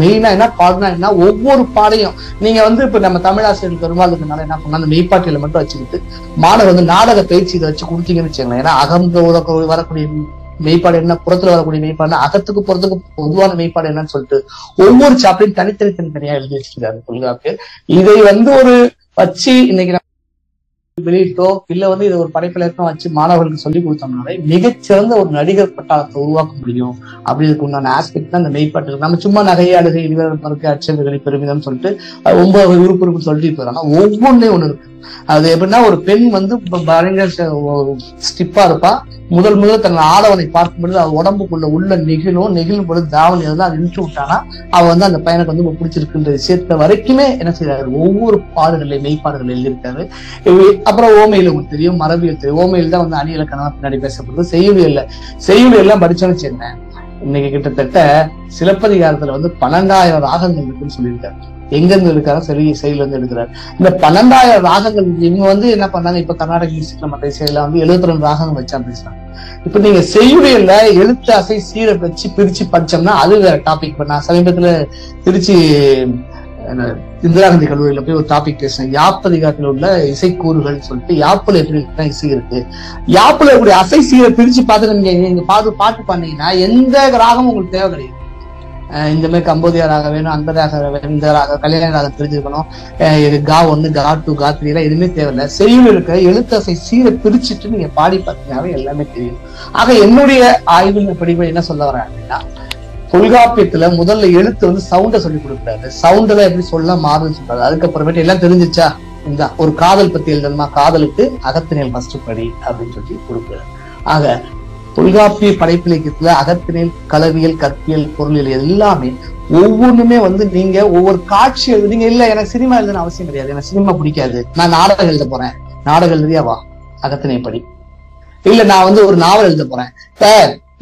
மெயினா என்ன பாடுனா என்ன, ஒவ்வொரு பாடையும் நீங்க வந்து இப்ப நம்ம தமிழாசிரியர் பெரும்பாலும் இருக்கனால என்ன பண்ணா அந்த மெய்ப்பாட்டியல மட்டும் வச்சுக்கிட்டு மாணவர் வந்து நாடக பயிற்சி இதை வச்சு கொடுத்தீங்கன்னு வச்சுக்கோங்களேன். ஏன்னா அகந்த வரக்கூடிய மெய்ப்பாடு என்ன, புறத்துல வரக்கூடிய மெய்ப்பாடு, அகத்துக்கு புறத்துக்கு பொதுவான மெய்ப்பாடு என்னன்னு சொல்லிட்டு ஒவ்வொரு சாப்டரையும் தனித்தனியா எழுதி வச்சிருக்காரு தொல்காப்பியர். இதை வந்து ஒரு வச்சு இன்னைக்கு வெளியிட்டோ இல்ல வந்து இது ஒரு படைப்பிலக்கம் வச்சு மாணவர்களுக்கு சொல்லி கொடுத்தோம்னாலே மிகச்சிறந்த ஒரு நடிகர் பட்டாளத்தை உருவாக்க முடியும். அப்படிங்கிறதுக்கு உண்டான ஆஸ்பெக்ட் தான் இந்த மெய்ப்பாட்டு. நம்ம சும்மா நகை அழுகை இனிவருக்கு அச்சல்களை பெருமிதம் சொல்லிட்டு 9 உறுப்பு சொல்லிட்டு போயிடலாம். ஒவ்வொன்றையும் ஒண்ணு இருக்கு. அது எப்படின்னா ஒரு பெண் வந்து பயங்கர ஸ்டிப்பா இருப்பா, முதல் தன் ஆடவனை பார்க்கும் பொழுது அவ உடம்புக்குள்ள உள்ள நெகிழும் பொழுது தாவணி வந்து அதை இழுத்து விட்டானா அவ வந்து அந்த பையனுக்கு வந்து பிடிச்சிருக்குன்ற விஷயத்த வரைக்குமே என்ன செய்யறாரு, ஒவ்வொரு பாடுகளையும் மெய்ப்பாடுகள் எழுதியிருக்காரு. அப்புறம் ஓமையில உங்களுக்கு தெரியும், மரபியல் தெரியும். ஓமையில் தான் வந்து அணி இலக்கணமா பின்னாடி பேசப்படுது. செய்யுள் எல்லாம் படிச்சோன்னு வச்சுருந்தேன். இன்னைக்கு கிட்டத்தட்ட சிலப்பதிகாரத்துல வந்து 12,000 ராகங்கள் இருக்குன்னு சொல்லியிருக்காரு. எங்க இருந்து எடுக்காரு, செயல இருந்து எடுக்கிறாரு. இந்த 12,000 ராகங்கள் இவங்க வந்து என்ன பண்ணாங்க, இப்ப கர்நாடக மியூசிக்ல மற்ற இசையில வந்து 72 ராகங்கள் வச்சா பேசுறாங்க. இப்ப நீங்க செய்யுளியல்ல எழுத்து அசை சீரை வச்சு பிரிச்சு படிச்சோம்னா அது வேற டாபிக். இப்ப நான் சமீபத்துல திருச்சி இந்திரா காந்தி கல்லூரியில போய் ஒரு டாபிக் பேசுறேன், யாப்பதிகாரத்துல உள்ள இசைக்கூறுகள் சொல்லிட்டு யாப்புல எப்படி இசை இருக்கு, யாப்புல இருக்கக்கூடிய அசை சீரை பிரிச்சு பார்த்துட்டு நீங்க பாட்டு பண்ணீங்கன்னா எந்த ராகம் உங்களுக்கு தேவை கிடையாது. இந்த மாதிரி கம்போதியா ராகம் வேணும், அந்த ராகம் வேணும், இந்த ராகம் கல்யாண ராகம் தெரிஞ்சுக்கணும், கா 1 கா 2 கா 3 எல்லாம் எதுவுமே தேவையில்லை. செய்யுள் இருக்க எழுத்தசை சீரை பிரிச்சுட்டு நீங்க பாடி பார்த்தீங்கன்னாவே எல்லாமே தெரியும். ஆக என்னுடைய ஆய்வுங்க படிப்பை என்ன சொல்ல வரேன் அப்படின்னா, தொல்காப்பியத்துல முதல்ல எழுத்து வந்து சவுண்ட சொல்லி கொடுக்குறாரு, சவுண்ட்ல எப்படி சொல்ல மாறுன்னு சொல்றாரு. அதுக்கப்புறமேட்டு எல்லாம் தெரிஞ்சிச்சா, இந்த ஒரு காதல் பத்தி எழுதணுமா, காதலுக்கு அகத்திணையில் ஃபர்ஸ்ட் படி அப்படின்னு சொல்லி கொடுக்குறாரு. ஆக தொல்காப்பிய படைப்பிலக்கியத்துல அகத்திணையில், களவியல், கற்பியல், பொருளியல் எல்லாமே ஒவ்வொன்றுமே வந்து நீங்க ஒவ்வொரு காட்சி எழுதுறீங்க. இல்ல எனக்கு சினிமா எழுதுன அவசியம் கிடையாது, எனக்கு சினிமா பிடிக்காது, நான் நாடகம் எழுத போறேன், நாடகம் எழுதியா வா அகத்திணை படி. இல்ல நான் வந்து ஒரு நாவல் எழுத போறேன்.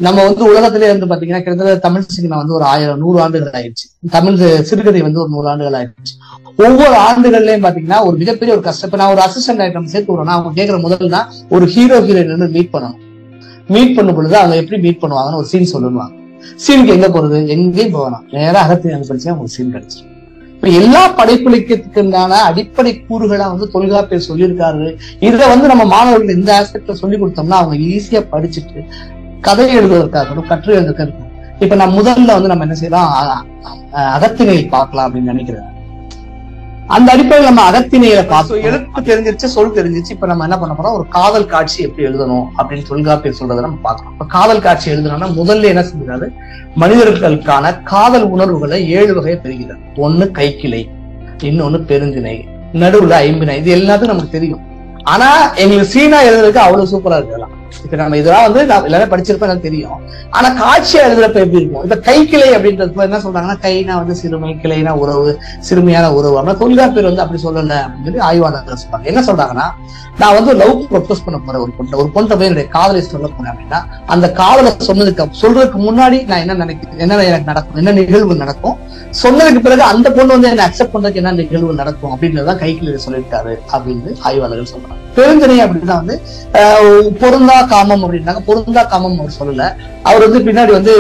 நம்ம வந்து உலகத்திலே வந்து பாத்தீங்கன்னா கிட்டத்தட்ட தமிழ் சினிமா வந்து ஒரு 100 ஆண்டுகள் ஆயிடுச்சு. தமிழ் சிறுகதை வந்து ஒரு 100 ஆண்டுகள் ஆயிடுச்சு. ஒவ்வொரு ஆண்டுகள்லயும் பாத்தீங்கன்னா ஒரு மிகப்பெரிய ஒரு கஷ்டம். இப்ப நான் ஒரு அசிஸ்டன்ட் டைரக்டர் சேர்த்து விடுறேன், அவங்க கேட்கிற முதல் தான் ஒரு ஹீரோ ஹீரோயின் மீட் பண்ணணும். மீட் பண்ணும் பொழுது அவங்க எப்படி மீட் பண்ணுவாங்கன்னு ஒரு சீன் சொல்லுவாங்க. சீனுக்கு எங்க போறது, எங்கேயும் போகணும், நேரம் அகத்திணை படிச்சா உங்களுக்கு சீன் கிடைச்சிடும். இப்ப எல்லா படைப்பிலக்கியத்துக்குண்டான அடிப்படை கூறுகளா வந்து தொல்காப்பியர் சொல்லியிருக்காரு. இதை வந்து நம்ம மாணவர்கள் இந்த ஆஸ்பெக்ட்ல சொல்லி கொடுத்தோம்னா அவங்க ஈஸியா படிச்சுட்டு கதை எழுதுவதற்காக கற்று எழுதுறதுக்கு. இப்ப நான் முதல்ல வந்து நம்ம என்ன செய்யலாம், அகத்திணையில் பார்க்கலாம் அப்படின்னு நினைக்கிறேன். அந்த அடிப்படையில் நம்ம அகத்திணையில பார்த்தோம், எழுத்து தெரிஞ்சிருச்சு, சொல் தெரிஞ்சிருச்சு. இப்ப நம்ம என்ன பண்ண போறோம், ஒரு காதல் காட்சி எப்படி எழுதணும் அப்படின்னு தொல்காப்பியர் சொல்றதை நம்ம பார்க்கலாம். இப்ப காதல் காட்சி எழுதணும்னா முதல்ல என்ன செய்யறாரு, மனிதர்களுக்கான காதல் உணர்வுகளை 7 வகையை பெறுகிறார். 1 கைக்கிளை, இன்னொன்னு பெருந்திணை, நடுவுல ஐம்பிணை. இது எல்லாத்துக்கும் நமக்கு தெரியும். ஆனா எங்களுக்கு சீனா எழுதுறதுக்கு அவ்வளவு சூப்பரா இருக்கலாம். இப்ப நம்ம இதெல்லாம் வந்து எல்லாமே படிச்சிருப்போம், எனக்கு தெரியும். ஆனா காட்சியா எழுதுறப்ப எப்படி இருக்கும், இப்ப கைக்கிளை அப்படின்றது என்ன சொல்றாங்கன்னா, கைனா வந்து சிறுமை, கிளைனா உறவு, சிறுமியான உறவு. ஆனா தொல்காப்பியர் வந்து அப்படி சொல்லல அப்படின்னு சொல்லி ஆய்வாளர்கள் சொல்றாங்க. என்ன சொல்றாங்கன்னா, நான் வந்து லவ் ப்ரொபோஸ் பண்ண போறேன் ஒரு பொண்ணை போய் என்னுடைய காதலை சொல்ல போறேன் அப்படின்னா, அந்த காதலை சொல்றதுக்கு முன்னாடி நான் என்ன நினைக்கிறேன், என்ன எனக்கு நடக்கும், என்ன நிகழ்வு நடக்கும், சொன்னதுக்கு பிறகு அந்த பொண்ணு வந்து என்ன அக்செப்ட் பண்றதுக்கு என்ன நிகழ்வு நடக்கும் அப்படின்றதான் கைக்கிளை சொல்லியிருக்காரு அப்படின்னு ஆய்வாளர்கள் சொல்றாங்க. பெருந்திணை அப்படின்னா வந்து பொருந்தா காமம் அப்படின்னாங்க. பொருந்தா காமம் அவர் சொல்லல. அவர் வந்து பின்னாடி வந்து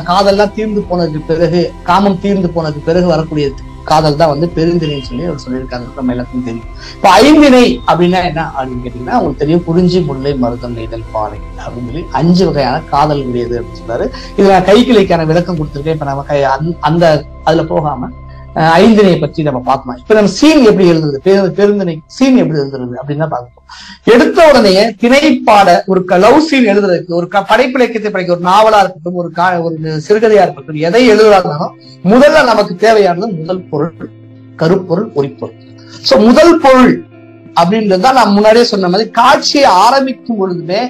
காதல்லாம் தீர்ந்து போனதுக்கு பிறகு, காமம் தீர்ந்து போனதுக்கு பிறகு வரக்கூடிய காதல் தான் வந்து பெருந்திணைன்னு சொல்லி அவர் சொல்லியிருக்காங்க. நம்ம எல்லாத்துக்கும் தெரியும். இப்ப ஐந்திணை அப்படின்னா என்ன அப்படின்னு கேட்டீங்கன்னா, உங்களுக்கு தெரியும், குறிஞ்சி, முல்லை, மருதம், நெய்தல், பாலை அப்படின்னு சொல்லி 5 வகையான காதல் உடையது அப்படின்னு சொல்றாரு. இதுல நான் கைக்கிளைக்கான விளக்கம் கொடுத்துருக்கேன். இப்ப நம்ம அந்த அதுல போகாம ஐந்திணையை பற்றி நம்ம பார்க்கலாம். இப்ப நம்ம சீன் எப்படி எழுதுறது, பெருந்திணை சீன் எப்படி எழுதுறது அப்படின்னு தான் பார்க்கணும். எடுத்த உடனே திணைப்பாட ஒரு லவ் சீன் எழுதுறதுக்கு, ஒரு படைப்பிலக்கியத்தை படிக்க, ஒரு நாவலா இருக்கட்டும், ஒரு சிறுகதையா இருக்கட்டும், எதை எழுதுறாலும் முதல்ல நமக்கு தேவையானது முதல் பொருள், கருப்பொருள், ஒளிப்பொருள். சோ முதல் பொருள் அப்படின்றதுதான் நான் முன்னாடியே சொன்ன மாதிரி காட்சியை ஆரம்பிக்கும் பொழுதுமே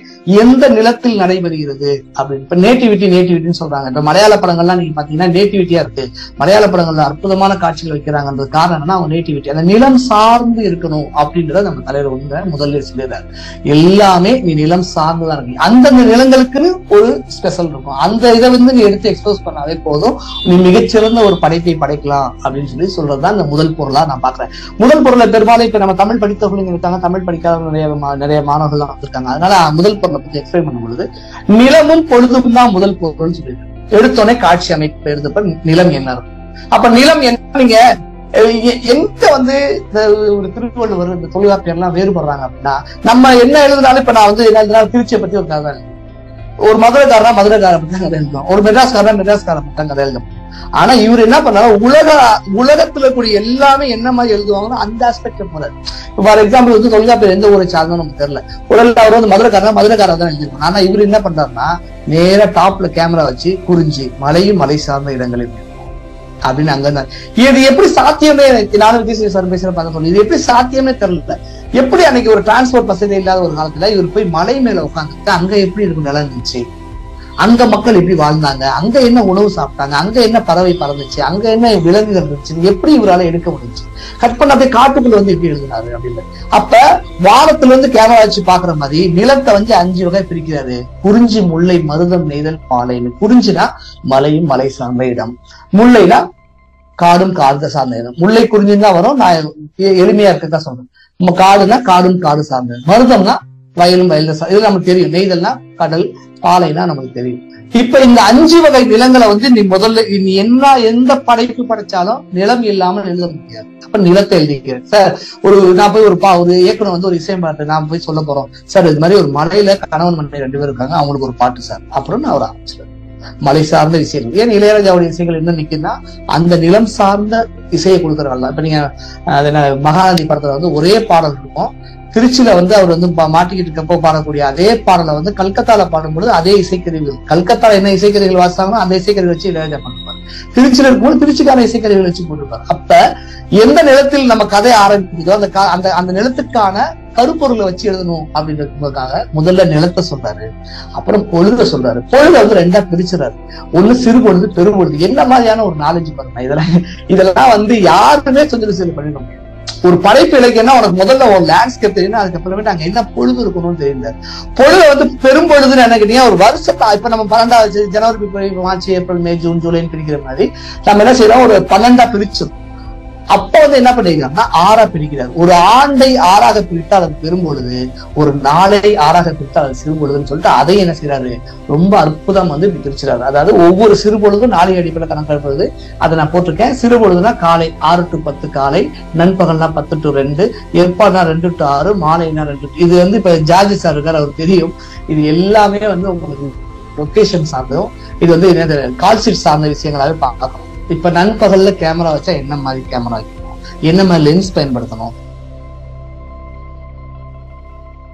எந்த நிலத்தில் நடைபெறுகிறது அப்படின்னு. இப்ப நேட்டிவிட்டின்னு சொல்றாங்க. இப்ப மலையாள படங்கள்லாம் நீங்க பாத்தீங்கன்னா நேட்டிவிட்டியா இருக்கு. மலையாள படங்கள்ல அற்புதமான காட்சிகள் வைக்கிறாங்கன்றது காரணம் என்னன்னா, அவங்க நேட்டிவிட்டி, அந்த நிலம் சார்ந்து இருக்கணும் அப்படின்றத நம்ம தலைவர் வந்து முதல்ல சொல்லிடுறாரு. எல்லாமே நீ நிலம் சார்ந்துதான் இருக்கு. அந்தந்த நிலங்களுக்குன்னு ஒரு ஸ்பெஷல் இருக்கும். அந்த இதை வந்து நீ எடுத்து எக்ஸ்போஸ் பண்ணாவே போதும், நீ மிகச்சிறந்த ஒரு படைப்பை படைக்கலாம் அப்படின்னு சொல்லி சொல்றதுதான் இந்த முதல் பொருளா நான் பாக்குறேன். முதல் பொருளை பெரும்பாலும் இப்ப நம்ம தமிழ் படித்தவர்கள் இருக்காங்க, தமிழ் படிக்காத நிறைய மாணவர்கள் தான் இருக்காங்க. அதனால முதல் பொருளை பத்தி எக்ஸ்பிளைன் பண்ணும் பொழுது நிலமும் பொழுதும் தான் முதல் பொருள் சொல்லியிருக்காங்க. எடுத்தோடனே காட்சி அமைப்பு எழுதப்ப நிலம் என்ன இருக்கும். அப்ப நிலம் என்ன, நீங்க எங்க வந்து ஒரு திருவள்ளுவர், இந்த தொல்காப்பியர் எல்லாம் வேறுபடுறாங்க அப்படின்னா, நம்ம என்ன எழுதுனாலும், இப்ப நான் வந்து என்ன எழுதினாலும் திருச்சியை பத்தி ஒரு கதை, ஒரு மதுரைக்காரனா மதுரைக்கார பத்தி கதை எழுதுவோம், ஒரு மெட்ராஸ்காரனா மெட்ராஸ்கார பத்தி கதை எழுதும். ஆனா இவர் என்ன பண்ணாரு, உலகத்துல கூடிய எல்லாமே என்ன மாதிரி எழுதுவாங்கன்னா அந்த ஆஸ்பெக்ட் போறாரு. ஃபார் எக்ஸாம்பிள் வந்து தொல்காப்பியர் எந்த ஊரை சார்ந்தோம் நமக்கு தெரியல, அவர் வந்து மதுரைக்காரர் தான் எழுதிருப்பாங்க. ஆனா இவர் என்ன பண்றாருன்னா, நேரா டாப்ல கேமரா வச்சு குறிஞ்சி, மலையும் மலை சார்ந்த இடங்களையும், அப்படின்னு அங்க இது எப்படி சாத்தியமே, நானும் விஜய் சார் பேசுற பார்க்க சொன்னேன், இது எப்படி சாத்தியமே தெரியல. எப்படி அன்னைக்கு ஒரு டிரான்ஸ்போர்ட் வசதி இல்லாத ஒரு காலத்துல இவர் போய் மலை மேல உட்காந்துட்டு அங்க எப்படி இருக்கும் நிலம் இருந்துச்சு, அங்க மக்கள் எப்படி வாழ்ந்தாங்க, அங்க என்ன உணவு சாப்பிட்டாங்க, அங்க என்ன பறவை பறந்துச்சு, அங்க என்ன விலங்குகள் இருந்துச்சு, எப்படி இவரால எடுக்க முடிஞ்சு, கட் பண்ண அப்படியே காட்டுக்குள்ள வந்து எப்படி எழுதினாரு அப்படின்னு. அப்ப வானத்துல இருந்து கேமரா வச்சு பாக்குற மாதிரி நிலத்தை வந்து 5 வகை பிரிக்கிறாரு. குறிஞ்சி, முல்லை, மருதம், நெய்தல், பாலைன்னு. குறிஞ்சினா மலையும் மலை சார்ந்த இடம், முல்லைனா காடும் காடு சார்ந்த இடம். முல்லை குறிஞ்சின்னு தான் வரும், நான் எளிமையா இருக்கதான் சொல்றேன். நம்ம காடுனா காடும் காடு சார்ந்தது, மருதம்னா வயலும் வயல் இது நமக்கு தெரியும், நெய்தல்னா கடல், பாலைனா நமக்கு தெரியும். இப்ப இந்த 5 வகை நிலங்களை வந்து நீ முதல்ல நீ எந்த படைப்பு படைச்சாலும் நிலம் இல்லாமல் எழுத முடியாது. அப்ப நிலத்தை எழுதிக்கிறேன் சார். நான் போய் ஒரு இயக்குனர் வந்து ஒரு இசையம் பாட்டு நான் போய் சொல்ல போறோம் சார், இது மாதிரி ஒரு மலையில கணவன் மனைவி 2 பேர் இருக்காங்க, அவங்களுக்கு ஒரு பாட்டு சார் அப்படின்னு அவர் ஆரம்பிச்சிருக்காரு. மலை சார்ந்த இசைகள். ஏன் இளையராஜாவுடைய இசைகள் என்ன நிக்குன்னா அந்த நிலம் சார்ந்த இசையை கொடுக்கறதால. இப்ப நீங்க மகாநதி படத்துல வந்து ஒரே பாடல் இருக்கும், திருச்சியில வந்து அவர் வந்து மாட்டிக்கிட்டு இருக்கப்போ பாடக்கூடிய அதே பாடலை வந்து கல்கத்தால பாடும்பொழுது அதே இசைக்கருவிகள், கல்கத்தால என்ன இசைக்கருவிகள் வாசித்தாங்களோ அந்த இசைக்கருவி வச்சு இளையராஜா பண்ணிருப்பாரு. திருச்சியில இருக்கும்போது திருச்சிக்கான இசைக்கருவிகள் வச்சு போட்டிருப்பாரு. அப்ப எந்த நிலத்தில் நம்ம கதை ஆரம்பிக்குதோ அந்த நிலத்துக்கான கருப்பொருளை வச்சு எழுதணும் அப்படின்றதுக்காக முதல்ல நிலத்தை சொல்றாரு, அப்புறம் பொழுத சொல்றாரு. பொழுத வந்து 2ஆ பிரிச்சுறாரு. ஒண்ணு சிறு பொழுது, பெரும்பொழுது. என்ன மாதிரியான ஒரு நாலேஜ் பாருங்க. இதெல்லாம் வந்து யாருமே சொல்லி பண்ணிட முடியும். ஒரு படைப்பு இலக்கியம்னா உனக்கு முதல்ல ஒரு லேண்ட்ஸ்கேப் தெரியும், அதுக்கப்புறமேட்டு அங்க என்ன பொழுது இருக்கணும்னு தெரியல. பொழுது வந்து பெரும்பொழுதுன்னு என்ன கேட்டீங்கன்னா ஒரு வருஷத்தா இப்ப நம்ம 12 ஜனவரி, பிப்ரவரி, மார்ச், ஏப்ரல், மே, ஜூன், ஜூலைன்னு பிரிக்கிற மாதிரி நம்ம என்ன செய்யறோம், ஒரு 12ஆ பிரிச்சிடும். அப்ப வந்து என்ன பண்ணிருக்காங்கன்னா 6ஆ பிரிக்கிறார். ஒரு ஆண்டை 6ஆக பிரித்தால் அது பெரும்பொழுது, ஒரு நாளை 6ஆக பிரித்தால் அது சிறுபொழுதுன்னு சொல்லிட்டு அதை என்ன செய்யறாரு, ரொம்ப அற்புதம் வந்து இப்படி பிரிச்சுறாரு. அதாவது ஒவ்வொரு சிறுபொழுதும் நாளை அடிப்படையில் கணக்கெடுப்பது அதை நான் போட்டிருக்கேன். சிறுபொழுதுனா காலை 6 to 10 காலை, நண்பகல்னா 10 to 2, ஏற்பாடுனா 2 to 6, மாலைனா 2. இது வந்து இப்ப ஜார்ஜ் சார் இருக்காரு, அவர் தெரியும். இது எல்லாமே வந்து உங்களுக்கு லொகேஷன் சார்ந்ததும் இது வந்து என்ன கால்ஷீட் சார்ந்த விஷயங்களாவே பார்க்கணும். இப்ப நண்பகல்ல கேமரா வச்சா என்ன மாதிரி கேமரா வைக்கணும், என்ன மாதிரி லென்ஸ் பயன்படுத்தணும்,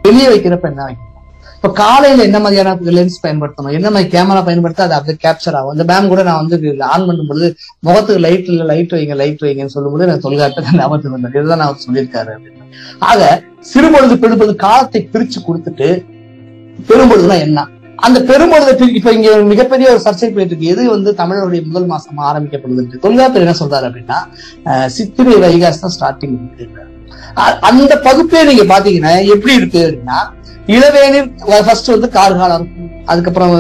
வெளியே வைக்கிறப்ப என்ன வைக்கணும், இப்ப காலையில என்ன மாதிரியான லென்ஸ் பயன்படுத்தணும், என்ன மாதிரி கேமரா பயன்படுத்த அது அப்படியே கேப்சர் ஆகும். இந்த மேம் கூட நான் வந்து ஆன் பண்ணும்பொழுது முகத்துக்கு லைட் வைங்கன்னு சொல்லும்போது எனக்கு தொல்காட்டு ஞாபகத்துக்கு வந்தது. இதுதான் அவர் சொல்லியிருக்காரு அப்படின்னு. ஆக சிறுபொழுது பெரும்பொழுது காலத்தை பிரிச்சு கொடுத்துட்டு பெரும்பொழுதுனா என்ன, அந்த பெரும்பொழுது இப்ப இங்க மிகப்பெரிய ஒரு சர்ச்சை போயிட்டு இருக்கு. எது வந்து தமிழருடைய முதல் மாசமா ஆரம்பிக்கப்படுது. தொல்காப்பியர் என்ன சொல்றாரு அப்படின்னா சித்திரை வைகாசி தான் ஸ்டார்டிங் இருக்கு. அந்த பகுப்பே நீங்க பாத்தீங்கன்னா எப்படி இருக்கு அப்படின்னா இளவேனில் ஃபர்ஸ்ட் வந்து கார்காலம் இருக்கும், அதுக்கப்புறம்